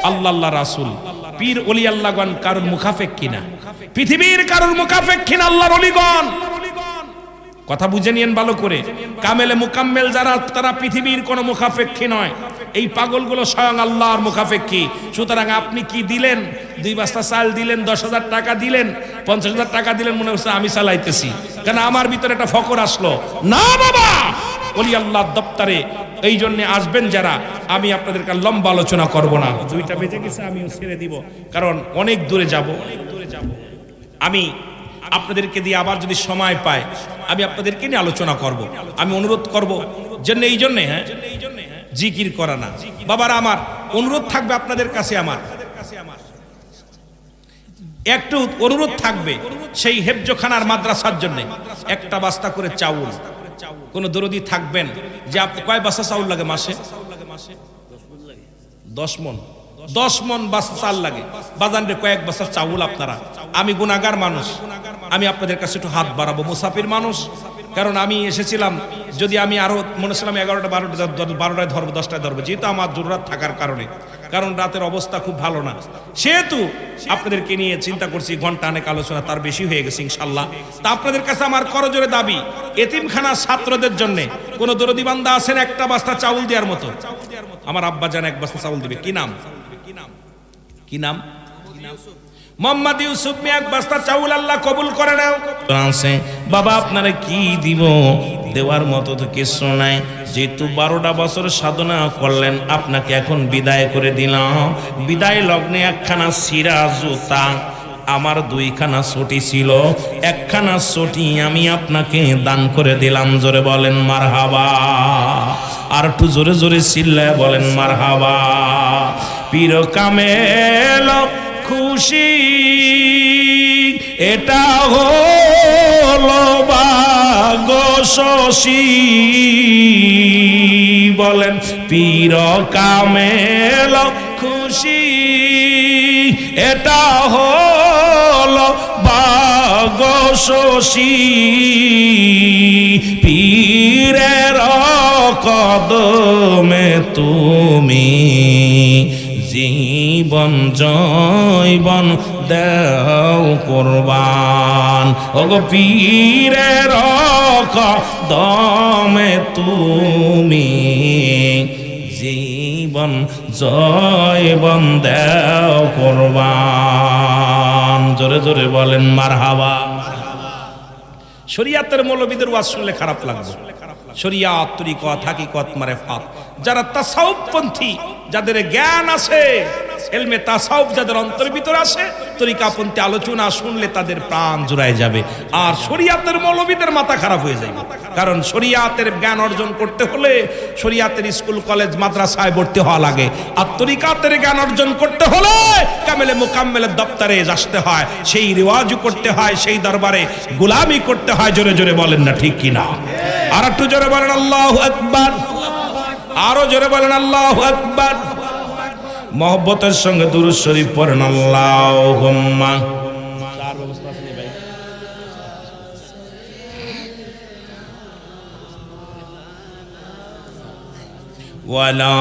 Speaker 1: আল্লাহ, আল্লাহ রাসূল। পীর ওলি আল্লাহগণ কারোর মুখাফেক কিনা? পৃথিবীর কারোর মুখাফেক কিনা আল্লাহর ওলিগণ? কথা বুঝে নিয়েন ভালো করে। কামেলে মুকাম্মেল যারা, তারা পৃথিবীর কোনো মুখাফেক্ষী নয়। এই পাগলগুলো স্বয়ং আল্লাহর মুখাফেক্ষী। সুতরাং আপনি কি দিলেন? 2 বস্তা চাল দিলেন, 10,000 টাকা দিলেন, 50,000 টাকা দিলেন, মনে হচ্ছে আমি চালাইতেছি, কেন আমার ভিতরে একটা ফকর আসলো না। বাবা, ওলি আল্লাহর দপ্তরে এই জন্য আসবেন যারা, আমি আপনাদেরকে লম্বা আলোচনা করব না। 2টা বেজে গেছে, আমিও ছেড়ে দিব, কারণ অনেক দূরে যাব। আমি আপনাদেরকে দিয়ে আবার যদি সময় পায়, আমি আপনাদেরকে নিয়ে আলোচনা করব। আমি অনুরোধ করব জন্য এই জন্যে, হ্যাঁ, জিকির করা না। বাবারা আমার, অনুরোধ থাকবে আপনাদের কাছে, আমার একটু অনুরোধ থাকবে, সেই হেফজখানার মাদ্রাসার জন্য একটা বস্তা করে চাউল, কোন দরদি থাকবেন যে আপনি কয় বস্তা চাউল লাগে মাসে? 10 মণ। 10 মণ বস্তা চাল লাগে। বাজারে কয়েক বস্তা চাউল আপনারা, আমি গুনাহগার মানুষ, আমি আপনাদের কাছে একটু হাত বাড়াবো, মুসাফির মানুষ। কারণ আমি এসেছিলাম, যদি আমি আরো মনে ছিলাম 11টা 12টায় ধরবো, 10টায় ধরবো, যেহেতু আমার জরুরত থাকার কারণে, কারণ রাতের অবস্থা খুব ভালো না, সেহেতু আপনাদেরকে নিয়ে চিন্তা করছি। ঘন্টা অনেক আলোচনা, তার বেশি হয়ে গেছে ইনশাল্লাহ। তা আপনাদের কাছে আমার করজোরে দাবি, এতিমখানা ছাত্রদের জন্য কোন দরদি বান্দা আছেন একটা বস্তা চাউল দেওয়ার মতো? আমার আব্বা জান 1 বস্তা চাউল দিবে। কি নাম? কি নাম? মোহাম্মদ ইউসুফ মিয়া 1 বস্তা চাউল আল্লাহ কবুল করে নাও। বাবা, আপনারা কি দিব? দেওয়ার মতো তো কিছু নাই। যেহেতু 12টা বছর সাধনা করলেন, আপনাকে এখন বিদায় করে দিলাম। বিদায় লগ্নে একখানা সিরা জুতা, আমার 2খানা ছটি ছিল, 1খানা ছটি আমি আপনাকে দান করে দিলাম। জোরে বলেন মারহাবা। আর একটু জোরে জোরে চিল্লায় বলেন মারহাবা। পীর কামেল খুশি, এটা হলো ভাগ্য শশী। বলেন পীর কামেল খুশি, এটা হলো ভাগ্য শশী। পীরের কদমে তুমি জীবন জৈবন দেও কুরবান। ওগো পীরের কদমে তুমি জীবন জৈবন দেও কুরবান। জোরে জোরে বলেন মারহাবা। শরিয়াতের মৌলবীদের ওয়াজ শুনলে খারাপ লাগবে। শরিয়াত, তরিকত, হাকিকত, মারিফাত, যারা তাসাউফপন্থী, যাদের জ্ঞান আছে, ইলমে তাসাউফ যাদের অন্তরের ভিতরে আছে, তরিকাপন্থী আলোচনা শুনলে তাদের প্রাণ জুড়ায় যাবে। আর শরিয়াতের মৌলবীদের মাথা খারাপ হয়ে যাবে। কারণ শরিয়াতের জ্ঞান অর্জন করতে হলে শরিয়াতের স্কুল কলেজ মাদ্রাসায় ভর্তি হওয়া লাগে। আর তরিকাতের জ্ঞান অর্জন করতে হলে কামেলে মুকাম্মেলের দপ্তরে আসতে হয়, সেই রিওয়াজও করতে হয়, সেই দরবারে গোলামি করতে হয়। জোরে জোরে বলেন না ঠিক কিনা? আর একটু জোরে বলেন আল্লাহু আকবার। আরো জোরে বলেন আল্লাহু আকবার। মহব্বতের সঙ্গে দুরূদ শরীফ পড়েন আল্লাহুম্মা। চার ব্যবস্থা আছে ভাই। ওয়ালা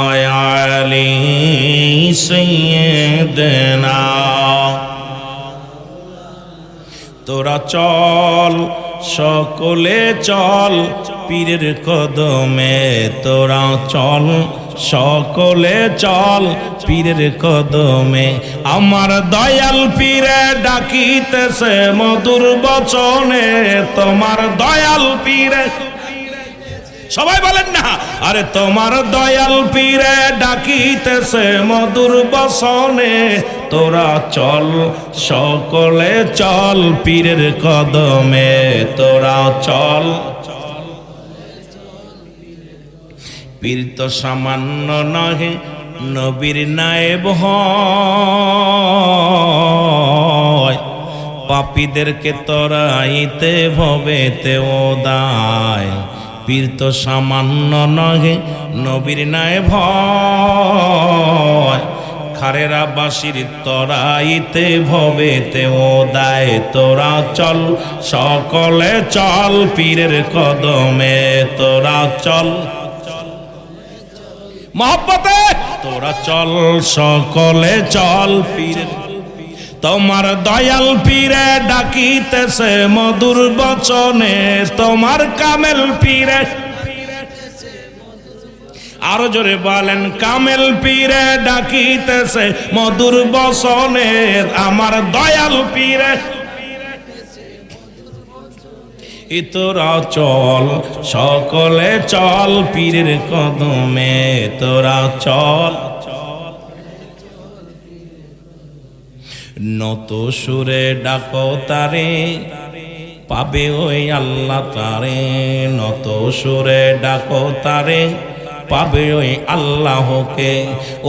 Speaker 1: আলি সাইয়্যিদিনা। তোরা চল সকলে চল পীরের কদমে, তোরা চল সকলে চল পীরের কদমে। আমার দয়াল পীরে ডাকিতেছে মধুর বচনে, তোমার দয়াল পীরে, সবাই বলেন না, আরে তোমার দয়াল পীরে ডাকিতেছে মধুর বচনে, তোরা চল সকলে চল পীরের কদমে, তোরা চল। পীর তো সামান্য নহে, নবীর নায়েব হয়, পাপীদেরকে তরাইতে ভবেতে ও দায়। পীর তো সামান্য নহে, নবীর নায়েব হয়, খারেরা বাসির তরাইতে ভবেতে ও দায়। তোরা চল সকলে চল পীরের কদমে, তোরা চল মহব্বতে, তোরা চল সকলে চল পীরের। তোমার দয়াল পীরে ডাকিতেছে মধুর বচনে, তোমার কামেল পীরে, আরো জোরে বলেন, কামেল পীরে ডাকিতেছে মধুর বচনে, আমার দয়াল পীরে। তোরা চল সকলে চল পীরের কদমে, তোরা চল। নত সুরে ডাকো তারে, পাবে ওই আল্লাহ তারে, নত সুরে ডাকো তারে, পাবে ওই আল্লাহকে।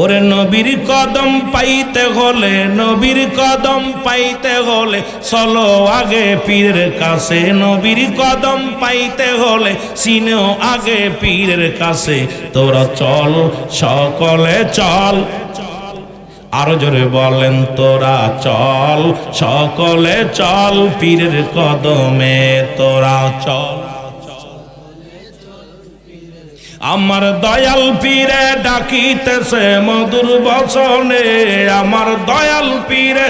Speaker 1: ওরে নবীর কদম পাইতে হলে, নবীর কদম পাইতে হলে চলো আগে পীরের কাছে, নবীর কদম পাইতে হলে চিনো আগে পীরের কাছে। তোরা চল সকলে চল, আরো জোরে বলেন, তোরা চল সকলে চল পীরের কদমে, তোরা চল। আমার দয়াল পীরে ডাকিতেছে মধুর বচনে, আমার দয়াল পীরে,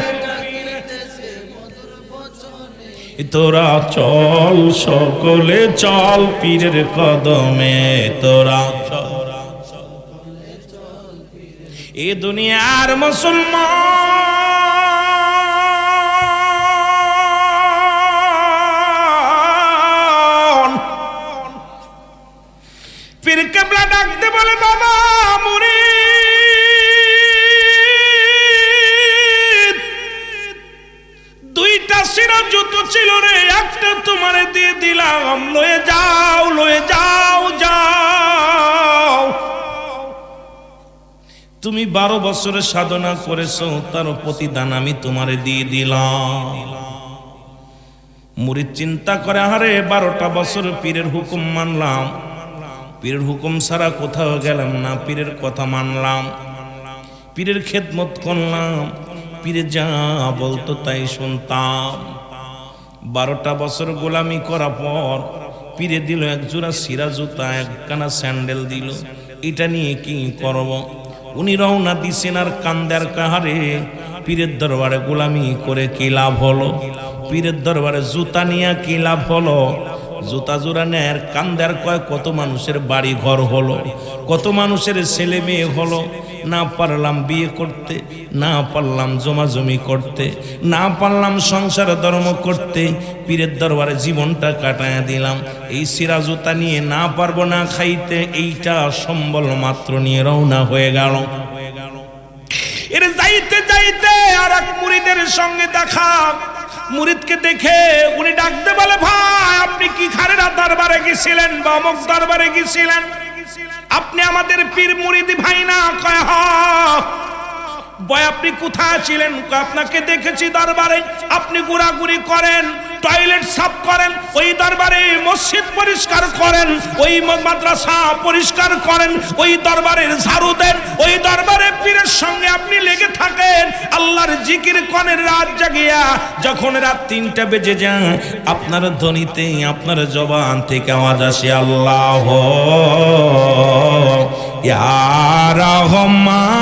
Speaker 1: তোরা চল সকলে চল পীরের কদমে, তোরা চল। এ দুনিয়ার মুসলমান পীর কেবলা ডাকতে বলে, বাবা মুরিদ, দুইটা সিরা জুতো ছিল রে, একটা তোমারে দিয়ে দিলাম, লয়ে যাও লয়ে যাও যাও। তুমি 12 বছরের সাধনা করেছো, তার প্রতিদান আমি তোমারে দিয়ে দিলাম। মুরিদ চিন্তা করে, আরে 12টা বছর পীরের হুকুম মানলাম, পীরের হুকুম ছাড়া কোথাও গেলাম না, পীরের কথা মানলাম, পীরের খেদমত করলাম, পীরে যা বলতো তাই শুনতাম। 12টা বছর গোলামি করার পর পীরে দিল এক জোড়া সিরা জুতা, একখানা স্যান্ডেল দিল, এটা নিয়ে কি করব? উনি রওনা দিছেন আর কান্দার কাহারে, পীরের দরবারে গোলামি করে কি লাভ হলো? পীরের দরবারে জুতা নিয়ে কি লাভ হলো? জুতা জোড়া নেয়ার কান্দার কয় কত মানুষের বাড়ি ঘর হলো, কত মানুষের ছেলে মেয়ে হলো, না পারলাম বিয়ে করতে, না পারলাম জমাজমি করতে, না পারলাম সংসার ধর্ম করতে, পীরের দরবারে জীবনটা কাটায় দিলাম। এই সিরা জুতা নিয়ে না পারবো না খাইতে, এইটা সম্বল মাত্র নিয়ে রওনা হয়ে গেল। এর যাইতে যাইতে আর এক মুরিদের সঙ্গে দেখা, মুরিদকে দেখে উনি ডাকতে বলে, ভাই আপনি কি খারেরা দরবারে গেছিলেন বা অমুক দরবারে গেছিলেন? আপনি আমাদের পীর মুরিদি ভাই না? কয় হ্যাঁ। বয় আপনি কোথায় ছিলেন? আপনাকে দেখেছি দরবারে, আপনি ঘোরাঘুরি করেন, টয়লেট সাফ করেন, ওই দরবারে মসজিদ পরিষ্কার করেন, ওই মাদ্রাসা পরিষ্কার করেন, ওই দরবারের ঝাড়ু দেন, ওই দরবারে পীরের সঙ্গে আপনি লেগে থাকেন, আল্লাহর জিকির করেন রাত জাগিয়া। যখন রাত 3টা বেজে যায়, আপনার ধ্বনিতে, আপনার জবান থেকে আওয়াজ আসে, আল্লাহ ইয়া রহমান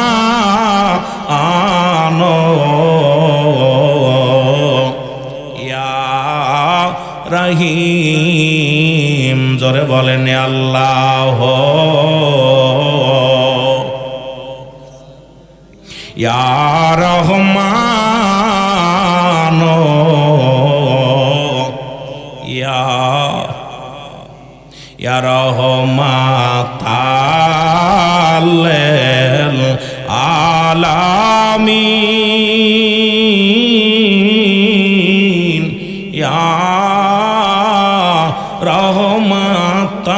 Speaker 1: রহিম, জোরে বলেন আল্লাহ। ইয়া রহমান ইয়া রহমাতাল আলামিন ইয়া রহমাতাল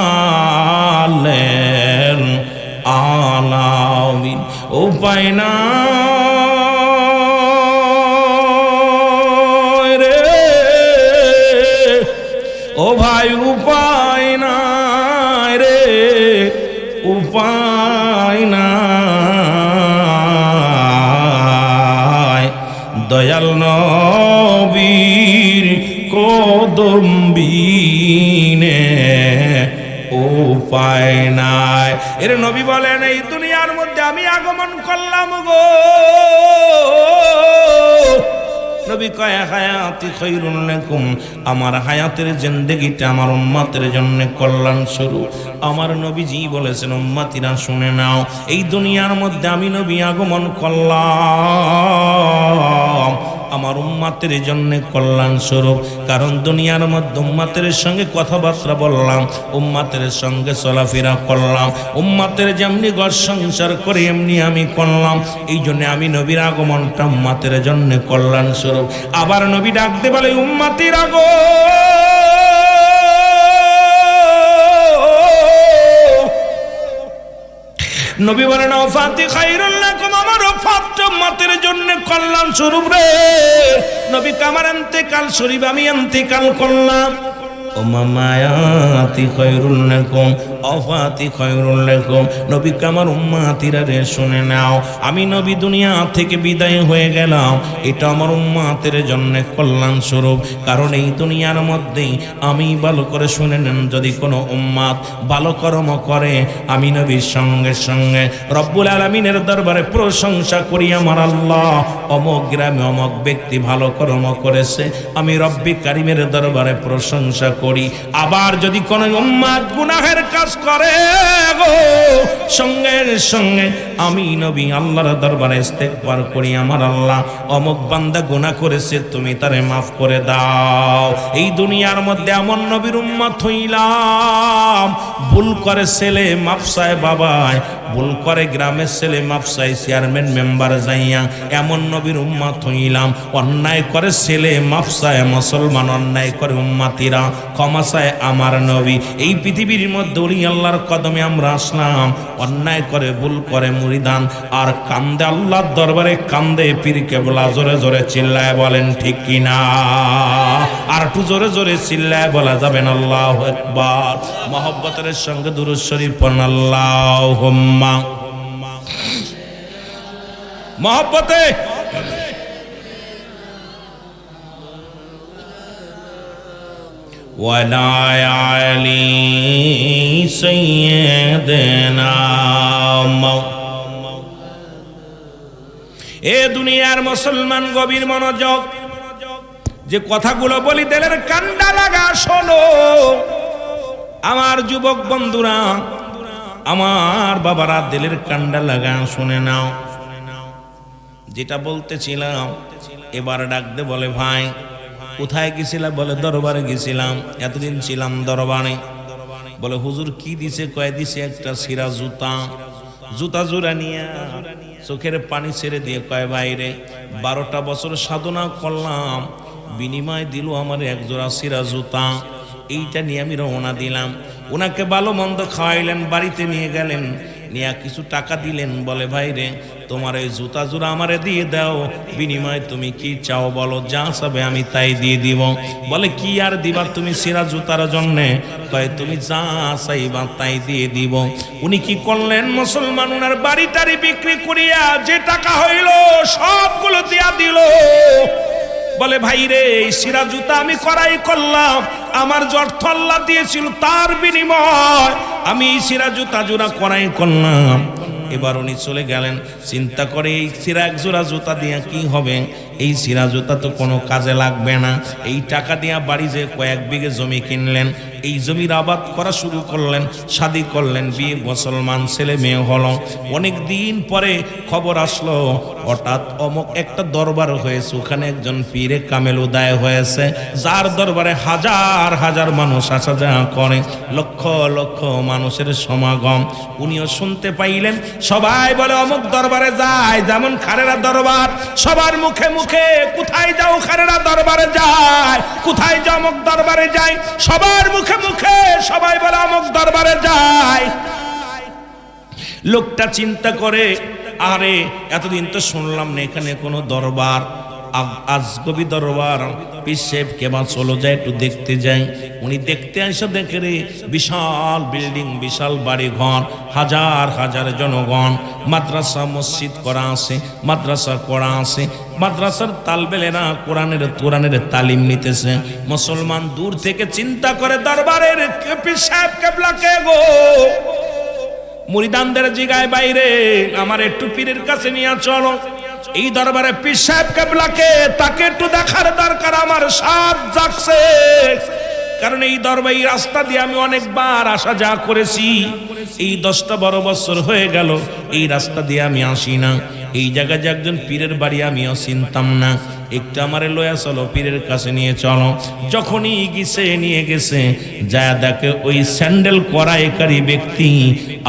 Speaker 1: আলামিন। উপায় না রে ও ভাই, উপায় নাই রে, উপায় নাই। দয়াল নবীর কদম বিনে উপায় নাই। এর নবী বলেন এই দুনিয়ার মধ্যে আমি আগমন করলাম গো। নবী কয় হায়াতি খায়রুল লাকুম, আমার হায়াতের জিন্দেগিটা আমার উম্মতের জন্য কল্যাণ স্বরূপ। আমার নবীজি বলেছেন উম্মতিরা শুনে নাও, এই দুনিয়ার মধ্যে আমি নবী আগমন করলাম আমার উম্মতের জন্য কল্যাণ স্বরূপ। কারণ দুনিয়ার মধ্যে উম্মতের সঙ্গে কথাবার্তা বললাম, উম্মতের সঙ্গে চলাফেরা করলাম, উম্মতের যেমনি ঘর সংসার করে এমনি আমি করলাম। এই জন্য আমি নবীর আগমনটা উম্মতের জন্য কল্যাণ স্বরূপ। আবার নবী ডাকতে বলে উম্মতির আগো, নবী বলেন ওয়াফাতি খায়রুল লাকুম, আমার ওয়াফাতটা উম্মতের জন্য কল্যাণ স্বরূপ রে। নবী কামার ইন্তেকাল শরীফ আমি ইন্তেকাল করলাম। ও মামায়াতি খায়রুল লাকুম ওয়াফাতি খায়রুল লাকুম, নবী কামার উম্মতিরা রে শুনে নাও, আমি নবী দুনিয়া থেকে বিদায় হয়ে গেলাম, এটা আমার উম্মতের জন্য কল্যাণ স্বরূপ। কারণ এই দুনিয়ার মধ্যেই আমি ভালো করে শুনে নেন, যদি কোনো উম্মত ভালো কর্ম করে আমি নবীর সঙ্গে সঙ্গে রব্বুল আলামিনের দরবারে প্রশংসা করি, আমার আল্লাহ অমুক গ্রামে অমুক ব্যক্তি ভালো কর্ম করেছে, আমি রব্বি কারিমের দরবারে প্রশংসা করি। আবার যদি কোনো উম্মত গুনাহের কাজ করে গো, সঙ্গে সঙ্গে আমি নবী আল্লাহর দরবারে ইস্তেগফার করি, আমার আল্লাহ অমুক বান্দা গুনাহ করেছে, তুমি তারে মাফ করে দাও। এই দুনিয়ার মধ্যে এমন নবীর উম্মত হইলাম, ভুল করে ছেলে মাফ চায় বাবায়, ভুল করে গ্রামের ছেলে মাফ চায় চেয়ারম্যান মেম্বার যাইয়া, এমন নবীর উম্মত হইলাম। অন্যায় করে ছেলে মাফ চায় মুসলমান, অন্যায় করে উম্মতিরা ক্ষমা চায় আমার নবী। এই পৃথিবীর মধ্যে ওলি আল্লাহর কদমে আমরা আসলাম, অন্যায় করে ভুল করে মুরিদান আর কান্দে আল্লাহর দরবারে কান্দে পীর কেবলা। জোরে জোরে চিল্লায় বলেন ঠিক কিনা? আর একটু জোরে জোরে চিল্লায় বলা যাবেন আল্লাহু আকবার। মহব্বতের সঙ্গে দুরূদ শরীফ পড়ুন আল্লাহুম্মা। মহব্বতে ওয়ালা আলি সাইয়্যিদিনা। এ দুনিয়ার মুসলমান গভীর মনোযোগ, যে কথাগুলো বলি দিলের কান্ডা লাগা শোনো। আমার যুবক বন্ধুরা, আমার বাবারা, দিলের কান্ডা লাগা শুনে নাও। যেটা বলতেছিলাম, এবার ডাক দে বলে ভাই কোথায় গেছিলাম? বলে দরবারে গেছিলাম, এতদিন ছিলাম দরবারে। বলে হুজুর কি দিছে? কয় দিছে একটা ছিঁড়া জুতা। জুতা জোড়া নিয়ে চোখের পানি ছেড়ে দিয়ে কয় বাইরে 12টা বছর সাধনা করলাম, বিনিময় দিল আমার এক জোড়া ছিঁড়া জুতা। এইটা নিয়ে আমি রওনা দিলাম। ওনাকে ভালো মন্দ খাওয়াইলেন, বাড়িতে নিয়ে গেলেন, নিয়ে কিছু টাকা দিলেন। বলে ভাই রে তোমার এই জুতা জোড়া আমারে দিয়ে দাও, বিনিময় তুমি কি চাও বলো, যা চাবে আমি তাই দিয়ে দিব। বলে কি আর দিবা তুমি ছিঁড়া জুতার জন্যে? কয় তুমি যা চাইবা তাই দিয়ে দিব। উনি কি করলেন? মুসলমান ওনার বাড়ি টাড়ি বিক্রি করিয়া যে টাকা হইল সবগুলো দিয়া দিল। বলে ভাই রে এই ছিঁড়া জুতা আমি করাই করলাম, আমার যে অর্থ আল্লাহ দিয়েছিল তার বিনিময় আমি এই ছিঁড়া জুতা জোড়া করাই করলাম। এবার উনি চলে গেলেন, চিন্তা করে এই ছিঁড়া এক জোড়া জুতা দিয়ে কি হবে? এই ছিঁড়া জুতা তো কোনো কাজে লাগবে না। এই টাকা দিয়া বাড়ি যে কয়েক বিঘে জমি কিনলেন, এই জমির আবাদ করা শুরু করলেন, শাদী করলেন, বিয়ে, মুসলমান ছেলে মেয়ে হলো। অনেক দিন পরে খবর আসলো হঠাৎ অমুক একটা দরবার হয়েছে, ওখানে একজন পীরে কামেল উদয় হয়েছে, যার দরবারে হাজার হাজার মানুষ আসা যাওয়া করে, লক্ষ লক্ষ মানুষের সমাগম। উনিও শুনতে পাইলেন, সবাই বলে অমুক দরবারে যায়, যেমন খারেরা দরবার, সবার মুখে মুখে কোথায় যাও, খারেরা দরবারে যায়, কোথায় যাও, অমুক দরবারে যায়, সবার মুখে মুখে সবাই বলে অমুক দরবারে যায়। লোকটা চিন্তা করে, আরে এতদিন তো শুনলাম না এখানে কোনো দরবার, আজগবি দরবার, পীর সাহেব কেবা চলো যায়, একটু দেখতে যাই। উনি দেখতে আসে, দেখে রে বিশাল বিল্ডিং, বিশাল বাড়ি ঘর, হাজার হাজার জনগণ, মাদ্রাসা মসজিদ করা আছে, মাদ্রাসা করা আছে, মাদ্রাসার তালবেলেরা কোরআনের তালিম নিতেছে। মুসলমান দূর থেকে চিন্তা করে, দরবারের পীর সাহেব কেবলা কে গো? মুরিদানদের জিগায়, বাইরে আমার একটু পীরের কাছে নিয়ে চলো, এই দরবারে পীর সাহেব কেবলাকে, তাকে একটু দেখার দরকার, আমার সাথ জাগছে। কারণ এই দরবার, এই রাস্তা দিয়ে আমি অনেকবার আসা যা করেছি, এই 10-12 বছর হয়ে গেল এই রাস্তা দিয়ে আমি আসি না। এই জায়গায় যে একজন পীরের বাড়ি আমিও চিনতাম না, একটু আমারে লয়া চলো, পীরের কাছে নিয়ে চলো। যখনই গেছে, নিয়ে গেছে, যা দেখে ওই স্যান্ডেল করাইকারী ব্যক্তি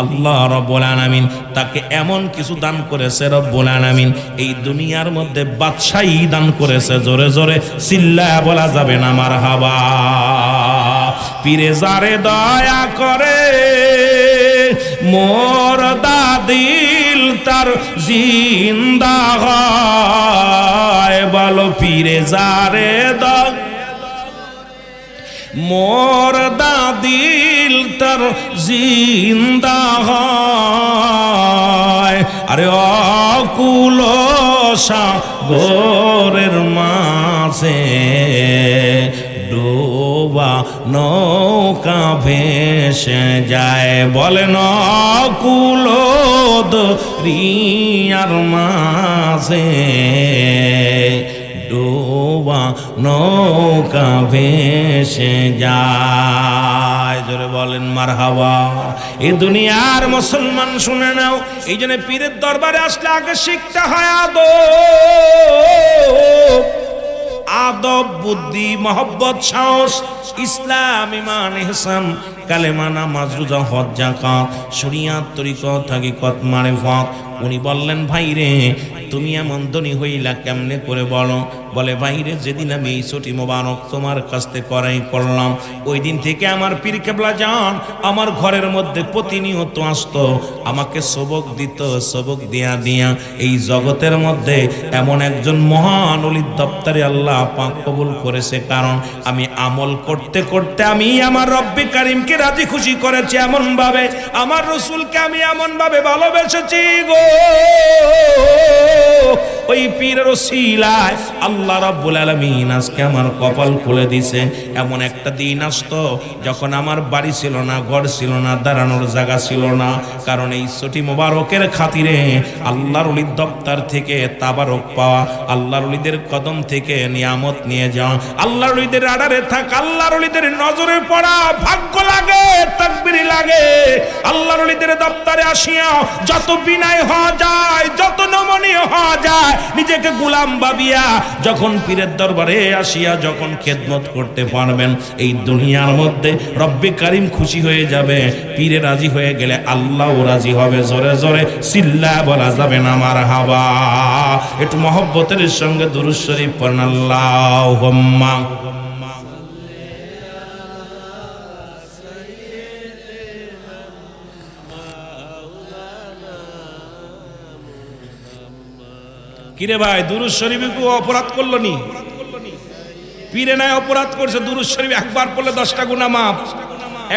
Speaker 1: আল্লাহ রাব্বুল আলামিন তাকে এমন কিছু দান করেছে, রব্বুল আলামিন এই দুনিয়ার মধ্যে বাদশাহী দান করেছে। জোরে জোরে চিল্লায়া বলা যাবে না মারহাবা। পীরে যারে দয়া করে, মোর দিল তার জিন্দা হয়, বলো পীরে যারে দয়া, মোর দিল তার জিন্দা হয়। আরে অকুল সাগরের মাঝে ডোবা নৌকা ভেসে যায়, বলেন অকুল দরিয়ার মাঝে ডোবা নৌকা ভেসে যায়। জোরে বলেন মারহাবা। এই দুনিয়ার মুসলমান শুনে নাও, এই জন্য পীরের দরবারে আসলে আগে শিখতে হয় আদব, বুদ্ধি, মহব্বত, সাহস, ইসলাম, ঈমান, ইহসান, কালেমা, নামাজ, রোজা, হজ, যাকাত, শরিয়াত, তরিকত, হাকিকত, মারিফত। উনি বললেন, ভাই রে তুমি এমন ধনী হইলা কেমনে করে বলো? বলে, ভাই রে যেদিন আমি এই ছুটি মোবারক তোমার কাছ থেকে করাই করলাম, ওই দিন থেকে আমার পীর কেবলা জান আমার ঘরের মধ্যে প্রতিনিয়ত আসতো, আমাকে সবক দিত, সবক দিয়া দিয়া এই জগতের মধ্যে এমন একজন মহান ওলির দপ্তরে আল্লাহ পাক কবুল করেছে। কারণ আমি আমল করতে করতে আমি আমার রব্বে কারিমকে রাজি খুশি করেছি, এমন ভাবে আমার রসুলকে আমি এমন ভাবে ভালোবেসেছি গো। ওই পীরের ওসিলায় আল্লাহ রাব্বুল আলামিন আজকে আমার কপাল খুলে দিছে। এমন একটা দিন আসতো যখন আমার বাড়ি ছিল না, ঘর ছিল না, দাঁড়ানোর জায়গা ছিল না। কারণ এই ছুটি মোবারকের খাতিরে আল্লাহর ওলির দপ্তর থেকে তাবারক পাওয়া, আল্লাহর ওলিদের কদম থেকে নিয়ামত নিয়ে যাওয়া, আল্লাহর ওলিদের আড়ারে থাক, আল্লাহর ওলিদের নজরে পড়া ভাগ্য লাগে, তাকবীর লাগে। আল্লাহর ওলিদের দপ্তরে আসিয়া যত বিনয় হওয়া যায়, যত নমনীয় হওয়া যায়, নিজেকে গোলাম ভাবিয়া যখন পীরের দরবারে আসিয়া যখন খেদমত করতে পারবেন, এই দুনিয়ার মধ্যে রব্বে কারিম খুশি হয়ে যাবে। পীরে রাজি হয়ে গেলে আল্লাহও রাজি হবে। জোরে জোরে চিল্লা বলা যাবে না মারহাবা। একটু মহব্বতের সঙ্গে দুরূদ শরীফ পড়েন, আল্লাহুম্মা। কিরে ভাই, দুরূদ শরীফে কেউ অপরাধ করলো নি? পীরে নাই অপরাধ করছে, দুরূদ শরীফ একবার পড়লে 10টা গুনাহ মাফ,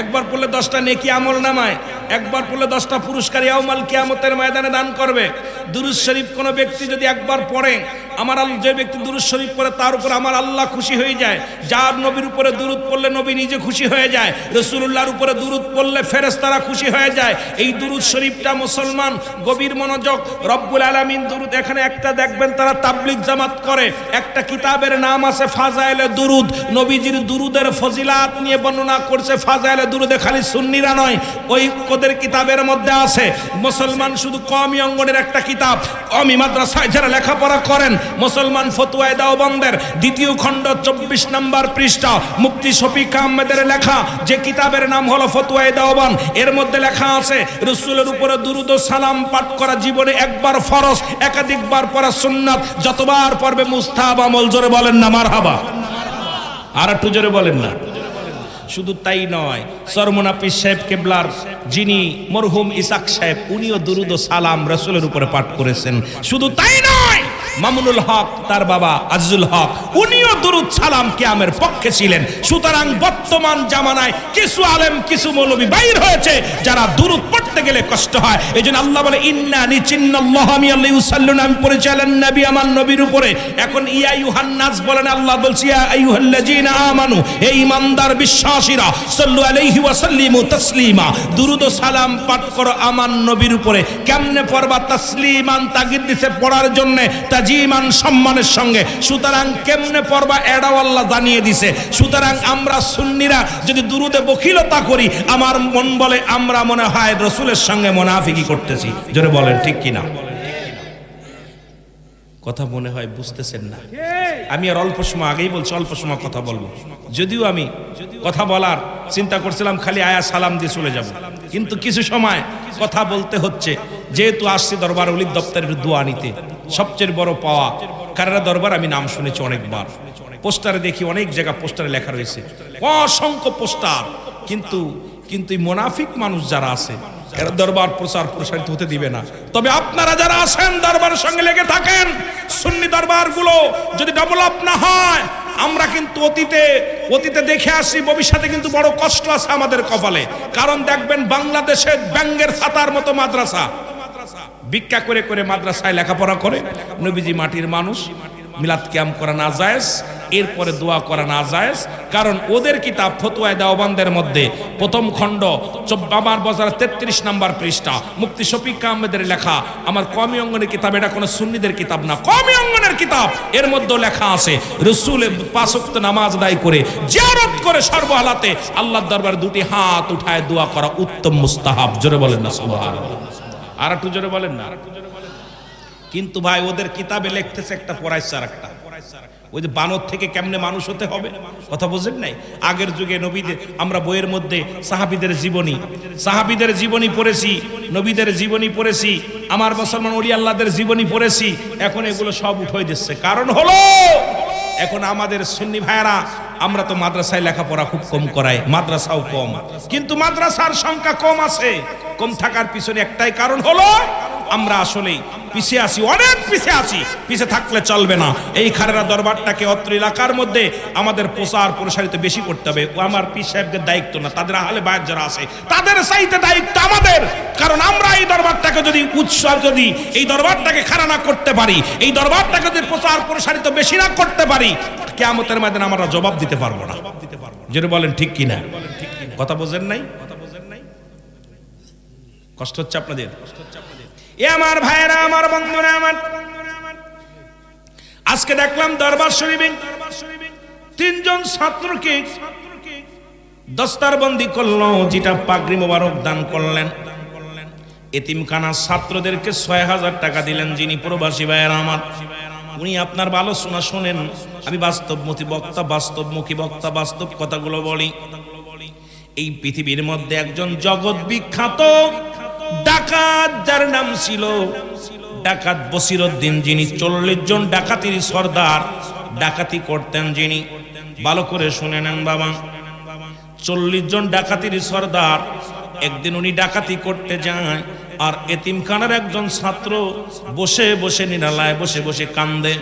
Speaker 1: একবার পড়লে 10টা নেকি আমল নামায়। একবার পড়লে 10টা পুরস্কার ইয়াউমাল কিয়ামতের ময়দানে দান করবে। দুরূদ শরীফ কোনো ব্যক্তি যদি একবার পড়ে, আমার আল্লাহ, যে ব্যক্তি দুরূদ শরীফ পড়ে তার উপর আমার আল্লাহ খুশি হয়ে যায়। যার নবীর উপরে দুরূদ পড়লে নবী নিজে খুশি হয়ে যায়, রাসূলুল্লাহর উপরে দুরূদ পড়লে ফেরেশতারা খুশি হয়ে যায়। এই দুরূদ শরীফটা মুসলমান গভীর মনোযোগ, রব্বুল আলামিন দুরূদ, এখানে একটা দেখবেন তারা তাবলীগ জামাত করে, একটা কিতাবের নাম আছে ফাজাইলে দুরূদ, নবীজির দুরূদের ফজিলাত নিয়ে বর্ণনা করছে। ফাজাইলে দুরূদে খালি সুন্নিরা নয়, ওই ওদের কিতাবের মধ্যে আছে। মুসলমান শুধু কওমি অঙ্গনের একটা কিতাব, কওমি মাদ্রাসায় যারা লেখাপড়া করেন, মুসলমান ফতোয়ায়ে দেওবন্দের 2য় খণ্ড 24 নম্বর পৃষ্ঠা মুফতি শফিক আহমেদের লেখা যে কিতাবের নাম হলো ফতোয়ায়ে দেওবন্দ, এর মধ্যে লেখা আছে রাসূলের উপরে দুরূদ ও সালাম পাঠ করা জীবনে একবার ফরজ, একাধিকবার পড়া সুন্নাত, যতবার পড়বে মুস্তাহাব আমল। জোরে বলেন না মারহাবা, আর একটু জোরে বলেন না। শুধু তাই নয়, সরমনা পীর সাহেব কেবলার যিনি মরহুম ইসাক সাহেব, উনিও দুরূদ ও সালাম রাসূলের উপরে পাঠ করেছেন। শুধু তাই নয়, মামুনুল হক তার বাবা আজিজুল হক, উনিও দুরূদ সালাম কিয়ামের পক্ষে ছিলেন। সুতরাং বর্তমান জামানায় কিছু আলেম কিছু মৌলবী বাইর হয়েছে যারা দুরূদ পড়তে গেলে কষ্ট হয়। এইজন্য আল্লাহ বলে ইন্না নিচিন্নাল্লাহু আল্লাহু ইউসাল্লুনা, আমি পড়েছি আলান নবী, আমার নবীর উপরে। এখন ইয়া আইয়ুহান নাস বলেন, আল্লাহ বলছে ইয়া আইয়ুহাল্লাযীনা আমানু, হে ঈমানদার বিশ্বাসীরা, সাল্লু আলাইহি ওয়া সাল্লিমু তাসলিমা, দুরূদ ও সালাম পাঠ করো আমার নবীর উপরে। কেমনে পড়বা? তাসলিমান, তাগিদ দিছে পড়ার জন্য, তাজিমান সম্মানের সঙ্গে। সুতরাং কেমনে পড়বা এটাও আল্লাহ জানিয়ে দিছে। সুতরাং আমরা সুন্নিরা যদি দুরূদে বখিলতা করি, আমার মন বলে আমরা মনে হয় রাসূলের সঙ্গে মুনাফিকি করতেছি। জোরে বলেন ঠিক কিনা? কথা মনে হয় বুঝতেছেন না। আমি আর অল্প সময় আগেই বলছি, অল্প সময় কথা বলবো। যদিও আমি কথা বলার চিন্তা করছিলাম খালি আয়া সালাম দিয়ে চলে যাব, কিন্তু কিছু সময় কথা বলতে হচ্ছে, যেহেতু আসছি দরবার ওলির দপ্তরের দোয়া নিতে। সবচেয়ে বড় পাওয়া কাররা দরবার, আমি নাম শুনেছি অনেকবার, পোস্টারে দেখি, অনেক জায়গা পোস্টারে লেখা রয়েছে, অসংখ্য পোস্টার। কিন্তু এই মুনাফিক মানুষ যারা আছে, এরা দরবার প্রচার প্রসারিত হতে দিবে না। তবে আপনারা যারা আছেন দরবারের সঙ্গে লেগে থাকেন, সুন্নি দরবারগুলো যদি ডেভেলপ না হয়, আমরা কিন্তু অতীতে দেখে আসি, ভবিষ্যতে কিন্তু বড় কষ্ট আছে আমাদের কপালে। কারণ দেখবেন বাংলাদেশে ব্যাঙ্গের ছাতার মতো মাদ্রাসা, ভিক্ষা করে করে মাদ্রাসায় লেখাপড়া করে। নবীজি মাটির মানুষ, মিলাদ কিয়াম করা না জায়েজ, এরপরে দোয়া করা না জায়েজ। কারণ ওদের কিতাব ফতোয়ায়ে দেওবন্দের মধ্যে 1ম খণ্ড বাবার বাজার 33 নম্বর পৃষ্ঠা মুফতি শফিক আহমেদের লেখা, আমার কওমি অঙ্গনের কিতাব, এটা কোনো সুন্নিদের কিতাব না, কওমি অঙ্গনের কিতাব। এর মধ্যে লেখা আছে রাসূলের 5 ওয়াক্ত নামাজ আদায় করে, জিয়ারত করে, সর্বহালাতে আল্লাহর দরবারে 2টি হাত উঠায় দোয়া করা উত্তম মুস্তাহাব। জোরে বলেন না সুবহানাল্লাহ, আর একটু জোরে বলেন না। কিন্তু ভাই ওদের কিতাবে লিখতেছে একটা, পড়াইছে আর একটা। ওই যে বানর থেকে কেমনে মানুষ হতে হবে, কথা বুঝেন নাই? আগের যুগে নবীদের, আমরা বইয়ের মধ্যে সাহাবীদের জীবনী পড়েছি, নবীদের জীবনী পড়েছি, আমার মুসলমান ওলি আল্লাহদের জীবনী পড়েছি। এখন এগুলো সব উঠাই দিচ্ছে। কারণ হলো এখন আমাদের সুন্নি ভাইরা, আমরা তো মাদ্রাসায় লেখাপড়া খুব কম করাই, মাদ্রাসাও কম, কিন্তু মাদ্রাসার সংখ্যা কম আছে। কম থাকার পিছনে একটাই কারণ হলো আমরা আসলেই পিছিয়ে আছি, অনেক পিছিয়ে আছি। পিছিয়ে থাকলে চলবে না। এই খারেরা দরবারটাকে অত্র এলাকার মধ্যে আমাদের প্রচার প্রসারিত বেশি করতে হবে। ও আমার পীর সাহেবদের দায়িত্ব না, তাদের আহলে বায়াত যারা আছে তাদের চাইতে দায়িত্ব আমাদের। কারণ আমরা এই দরবারটাকে যদি যদি এই দরবারটাকে খাড়া না করতে পারি, এই দরবারটাকে যদি প্রচার প্রসারিত বেশি না করতে পারি, কিয়ামতের ময়দানে আমরা জবাব দিতে পারবো না। যেটা বলেন ঠিক কিনা? কথা বোঝেন নাই? কষ্ট হচ্ছে আপনাদের? এ আমার ভাইরা, আমার বন্ধুরা, আমার আজকে দেখলাম দরবার শরীফে 3 জন ছাত্রকে দস্তারবন্দি করলো, যেটা পাগড়ি মোবারক দান করলেন। এতিমখানার ছাত্রদেরকে 6000 টাকা দিলেন। যিনি প্রবাসী ভাইরা আমার, উনি আপনার ভালো শোনা শোনেন, আমি বাস্তবমুখী বক্তা, বাস্তব কথাগুলো বলি। এই পৃথিবীর মধ্যে একজন জগৎ বিখ্যাত ডাকাত, যার নাম ছিল ডাকাত বসিরউদ্দিন, যিনি 40 জন ডাকাতির সর্দার ডাকাতি করতেন। যিনি, ভালো করে শুনে নেন বাবা, 40 জন ডাকাতির সর্দার। একদিন উনি ডাকাতি করতে যায়, আর এতিমখানার একজন ছাত্র বসে বসে নিরালায় বসে বসে কান্দে।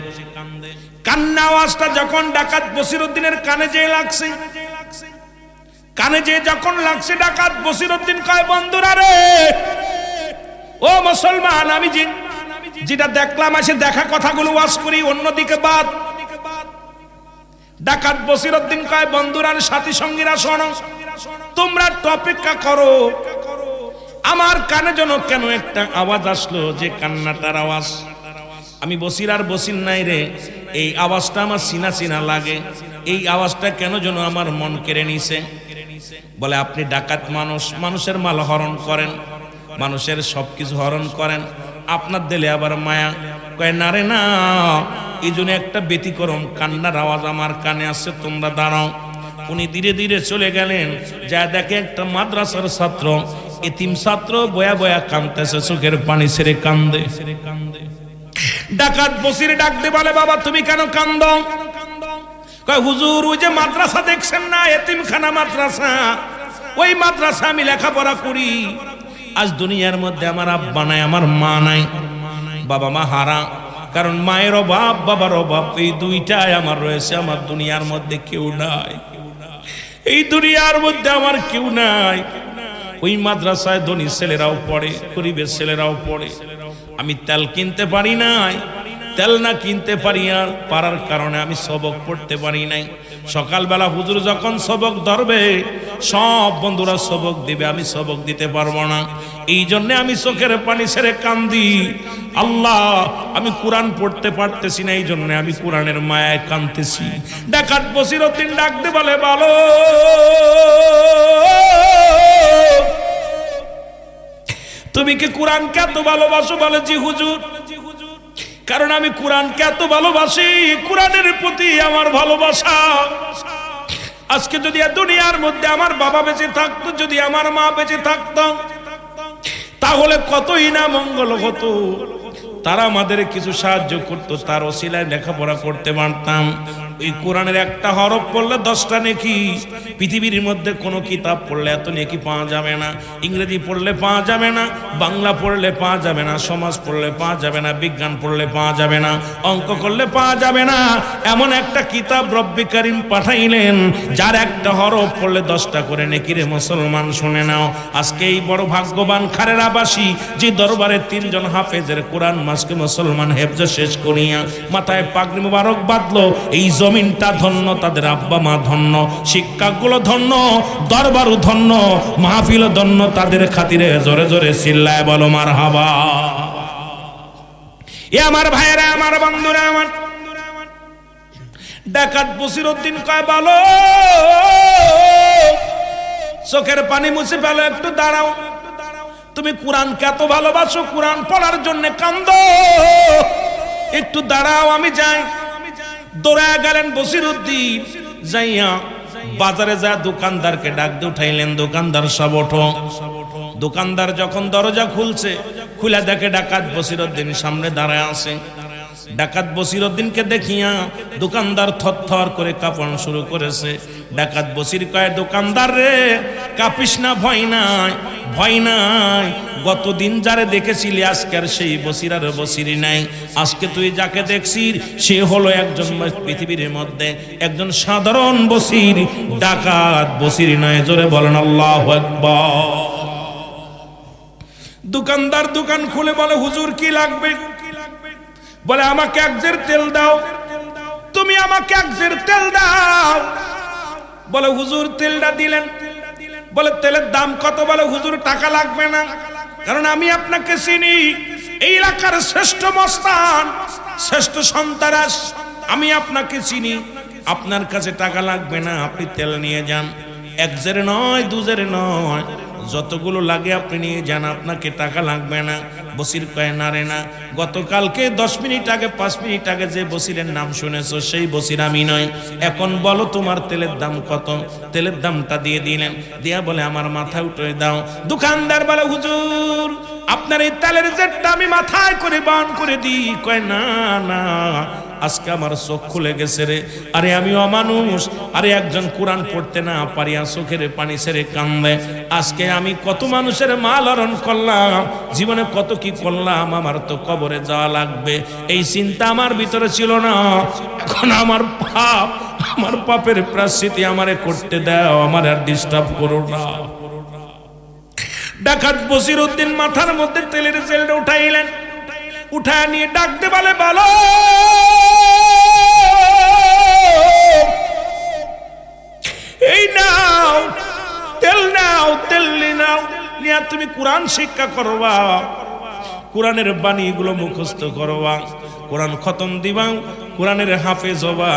Speaker 1: কান্না আওয়াজটা যখন ডাকাত বসিরউদ্দিনের কানে যেয়ে লাগছে, কানে যে যখন লাগছে ডাকাত বসিরউদ্দিন কয় বন্ধুরা রে, ও মুসলমান, আমি যেটা দেখলাম আসে দেখা কথাগুলো ওয়াজ করি, অন্যদিকে বাদ। ডাকাত বসিরউদ্দিন কয় বন্ধুরা, সাথী সঙ্গীরা শোনো, তোমরা একটু অপেক্ষা করো। আমার কানে যেন কেন একটা আওয়াজ আসলো, যে কান্নাটার আওয়াজ। আমি বসির আর বসির নাই রে, এই আওয়াজটা আমার চিনা চিনা লাগে, এই আওয়াজটা কেন যেন আমার মন কেড়ে নিছে। বলে আপনি ডাকাত মানুষ, মানুষের মাল হরণ করেন, মানুষের সবকিছু হরণ করেন, আপনার দিলে আবার মায়া। কয় না রে না, এই জন্য একটা ব্যতিক্রম কান্নার আওয়াজ আমার কানে আসছে, তোমরা দাঁড়াও। উনি ধীরে ধীরে চলে গেলেন, যা দেখে একটা মাদ্রাসার ছাত্র, এতিম ছাত্র বয়া বয়া কাঁদতেছে, চোখের পানি ছেড়ে কান্দে। ডাকাত বসির ডাক দিয়ে বলে, বাবা তুমি কেন কান্দো? কয় হুজুর, ওই যে মাদ্রাসা দেখছেন না, এতিমখানা মাদ্রাসা, ওই মাদ্রাসা আমি লেখাপড়া করি। আজ দুনিয়ার মধ্যে আমার আব্বা নাই, আমার মা নাই, বাবা মা হারা। কারণ মায়ের অভাব, বাবার অভাব, এই দুইটাই আমার রয়েছে। আমার দুনিয়ার মধ্যে কেউ নাই, এই দুনিয়ার মধ্যে আমার কেউ নাই। ওই মাদ্রাসায় ধনী ছেলেরাও পড়ে, গরিবের ছেলেরাও পড়ে। আমি তেল কিনতে পারি নাই, তেল না কিনতে পারি আর পারার কারণে আমি সবক পড়তে পারি নাই। সকালবেলা হুজুর যখন সবক ধরবে, সব বন্ধুরা সবক দিবে, আমি সবক দিতে পারবো না। এই জন্য আমি চোখের পানি ছেড়ে কান্দি। আল্লাহ, আমি কোরআন পড়তে পারতেছি না, এই জন্য আমি কোরআনের মায়ায় কাঁদতেছি। ডাকাত বসিরউদ্দিন ডাক দিয়ে বলে, বলো তুমি কি কোরআনকে এত ভালোবাসো? বলে জি হুজুর, কারণ আমি কোরআনকে এত ভালোবাসি, কোরআনের প্রতি আমার ভালোবাসা। আজকে যদি দুনিয়ার মধ্যে আমার বাবা বেঁচে থাকতো, যদি আমার মা বেঁচে থাকতো, তাহলে কতই না মঙ্গল হতো। তারা আমাদের কিছু সাহায্য করতো, তার ওসিলায় লেখাপড়া করতে পারতাম। এই কোরআনের একটা হরফ পড়লে 10টা নেকি। পৃথিবীর মধ্যে কোনো কিতাব পড়লে এত নেকি পাওয়া যাবে না। ইংরেজি পড়লে পাওয়া যাবে না, বাংলা পড়লে পাওয়া যাবে না, সমাজ পড়লে পাওয়া যাবে না, বিজ্ঞান পড়লে পাওয়া যাবে না, অঙ্ক করলে পাওয়া যাবে না। এমন একটা কিতাব রব্বি কারীম পাঠাইলেন, যার একটা হরফ পড়লে 10টা করে নেকি। রে মুসলমান শুনে নাও, আজকে এই বড় ভাগ্যবান খারেরাবাসী, যে দরবারে 3 জন হাফেজের কোরআন আজকে মুসলমান হেফজ শেষ করিয়া মাথায় পাগড়ি মুবারক বাঁধলো। এই জমিনটা ধন্য, তাদের আব্বা মা ধন্য, শিক্ষাগুলো ধন্য, দরবারও ধন্য, মাহফিলও ধন্য। তাদের খাতিরে জোরে জোরে চিল্লায় বলো মারহাবা। এ আমার ভাইয়েরা, আমার বন্ধুরা, আমার ডাকাত বসিরউদ্দিন কয়, বলো চোখের পানি মুছে ফেলো, একটু দাঁড়াও। তুমি কোরআনকে এত ভালোবাসো, কোরআন পড়ার জন্য কান্দো, একটু দাঁড়াও, আমি যাই। দৌড়ায় গেলেন বসিরউদ্দিন, যাইয়া বাজারে যা দোকানদারকে ডাক দিয়ে উঠাইলেন, দোকানদার সব ওঠো। দোকানদার যখন দরজা খুলছে, খুলে দেখে ডাকাত বসিরউদ্দিন সামনে দাঁড়ায় আছে। ডাকাত বসিরউদ্দিনকে দেখিয়া দোকানদার থরথর করে কাঁপন শুরু করেছে। ডাকাত বসির কয়, দোকানদার রে কাঁপিস না, ভয় নাই, ভয় নাই। গতদিন যারে দেখেছিলি আজকে আর সেই বসির আর বসিরই নাই। আজকে তুই যাকে দেখছিস সে হলো একজন পৃথিবীর মধ্যে একজন সাধারণ বসির, ডাকাত বসির নয়। জোরে বলেন আল্লাহু আকবার। দোকানদার দোকান খুলে বলে, হুজুর কি লাগবে? বলে আমাকে 1 জের তেল দাও। তুমি আমাকে 1 জের তেল দাও। বলে হুজুর তেলটা দিলেন। বলে তেলের দাম কত? বলে হুজুর টাকা লাগবে না, কারণ আমি আপনাকে চিনি, এই এলাকার শ্রেষ্ঠ মস্তান, শ্রেষ্ঠ সন্তারাস, আমি আপনাকে চিনি, আপনার কাছে টাকা লাগবে না, আপনি তেল নিয়ে যান। 1 জের নয়, 2 জের নয়, যতগুলো লাগে আপনি নিয়ে যান, আপনাকে টাকা লাগবে না। বসির কয়, না রে না, গতকালকে 10 মিনিট আগে 5 মিনিট আগে যে বসিরের নাম শুনেছো সেই বসির আমি নয়। এখন বলো তোমার তেলের দাম কত? তেলের দামটা দিয়ে দিলেন। দিয়া বলে আমার মাথায় উঠে দাও। দোকানদার বলে, হুজুর আপনার এই তেলের জেটটা আমি মাথায় করে বান করে দিই। কয় না না, আজকে আমার চোখ খুলে গেছে রে। আরে আমি অমানুষ, আরে একজন কোরআন পড়তে না পারিয়া চোখের পানি ছেড়ে কান্দে। আজকে আমি কত মানুষের মাল হরণ করলাম, জীবনে কত কি করলাম, আমার তো কবরে যাওয়া লাগবে, এই চিন্তা আমার ভিতরে ছিল না। এখন আমার পাপের প্রায়শ্চিত্ত আমারে করতে দাও, আমার আর ডিস্টার্ব করো না। ডাকাত বসির উদ্দিন মাথার মধ্যে তেলের জেলটা উঠাইলেন, উঠায় নিয়ে ডাকতে বলে, বলো এই নাও তেল, নাও তেল নাও, নিয়ে তুমি কোরআন শিক্ষা করবা, কোরআনের বাণীগুলো মুখস্থ করবা, কোরআন খতম দিবা, কোরআনের হাফেজ হবা।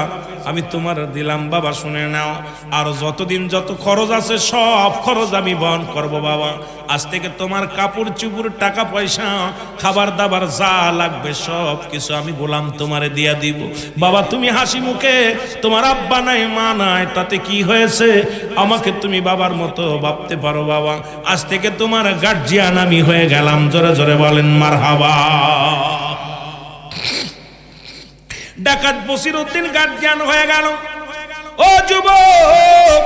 Speaker 1: আমি তোমার দিলাম বাবা, শুনে নাও। আর যতদিন যত খরচ আছে সব খরচ আমি বহন করব বাবা। আজ থেকে তোমার কাপড় চুপড়, টাকা পয়সা, খাবার দাবার যা লাগবে সব কিছু আমি গোলাম তোমারে দিয়া দিব বাবা। তুমি হাসি মুখে, তোমার আব্বা নাই মা নাই, তাতে কি হয়েছে, আমাকে তুমি বাবার মতো ভাবতে পারো বাবা। আজ থেকে তোমার গার্জিয়ান আমি হয়ে গেলাম। জোরে জোরে বলেন মারহাবা। ডাকাত বসির উদ্দিন গার্জিয়ান হয়ে গেল। ও যুবক,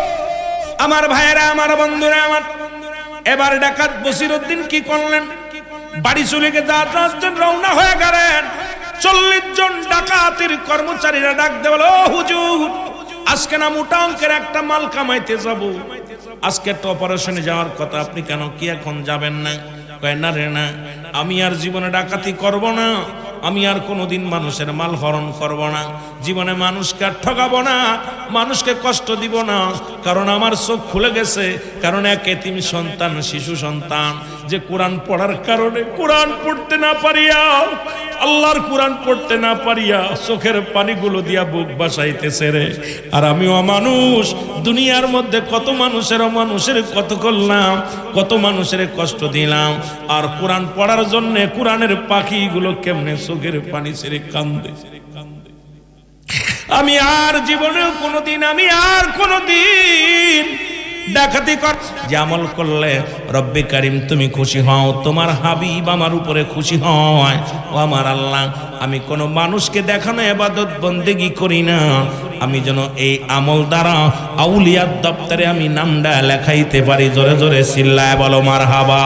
Speaker 1: আমার ভাইয়েরা, আমার বন্ধুরা, আমার এবার ডাকাত বসির উদ্দিন কি করলেন, বাড়ি চলে গিয়ে 10 জন রওনা হয়ে গেলেন। 40 জন ডাকাতের কর্মচারীরা ডাক দেওয়াল, ও হুজুর, আজকে না মোটা অঙ্কের একটা মাল কামাইতে যাব, আজকে একটা অপারেশনে যাওয়ার কথা, আপনি কেন কি এখন যাবেন না? কয় না রে না, আমি আর জীবনে ডাকাতি করব না, আমি আর কোনোদিন মানুষের মাল হরণ করব না, জীবনে মানুষকে আর ঠকাবো না, মানুষকে কষ্ট দিব না, কারণ আমার চোখ খুলে গেছে। কারণ এক এতিম সন্তান, শিশু সন্তান, যে কোরআন পড়ার কারণে, কোরআন পড়তে না পারিয়া, আল্লাহর কোরআন পড়তে না পারিয়া চোখের পানিগুলো দিয়া বুক বাসাইতেছে রে। আর আমি অমানুষ, দুনিয়ার মধ্যে কত মানুষের কত করলাম, কত মানুষের কষ্ট দিলাম, আর কোরআন পড়ার জন্য কোরআনের পাখিগুলো কেমনে চোখের পানি ছেড়ে কান্দে। আমি আর জীবনে কোনোদিন, আমি আর কোনোদিন ডাকাতি কর, যে আমল করলে রব্বে কারিম তুমি খুশি হও, তোমার হাবিব আমার উপরে খুশি হয়। ও আমার আল্লাহ, আমি কোনো মানুষকে দেখানো ইবাদত বন্দেগি করি না, আমি যেন এই আমল দ্বারা আউলিয়ার দপ্তরে আমি নামটা লেখাইতে পারি। জোরে জোরে চিল্লায় বলো মারহাবা।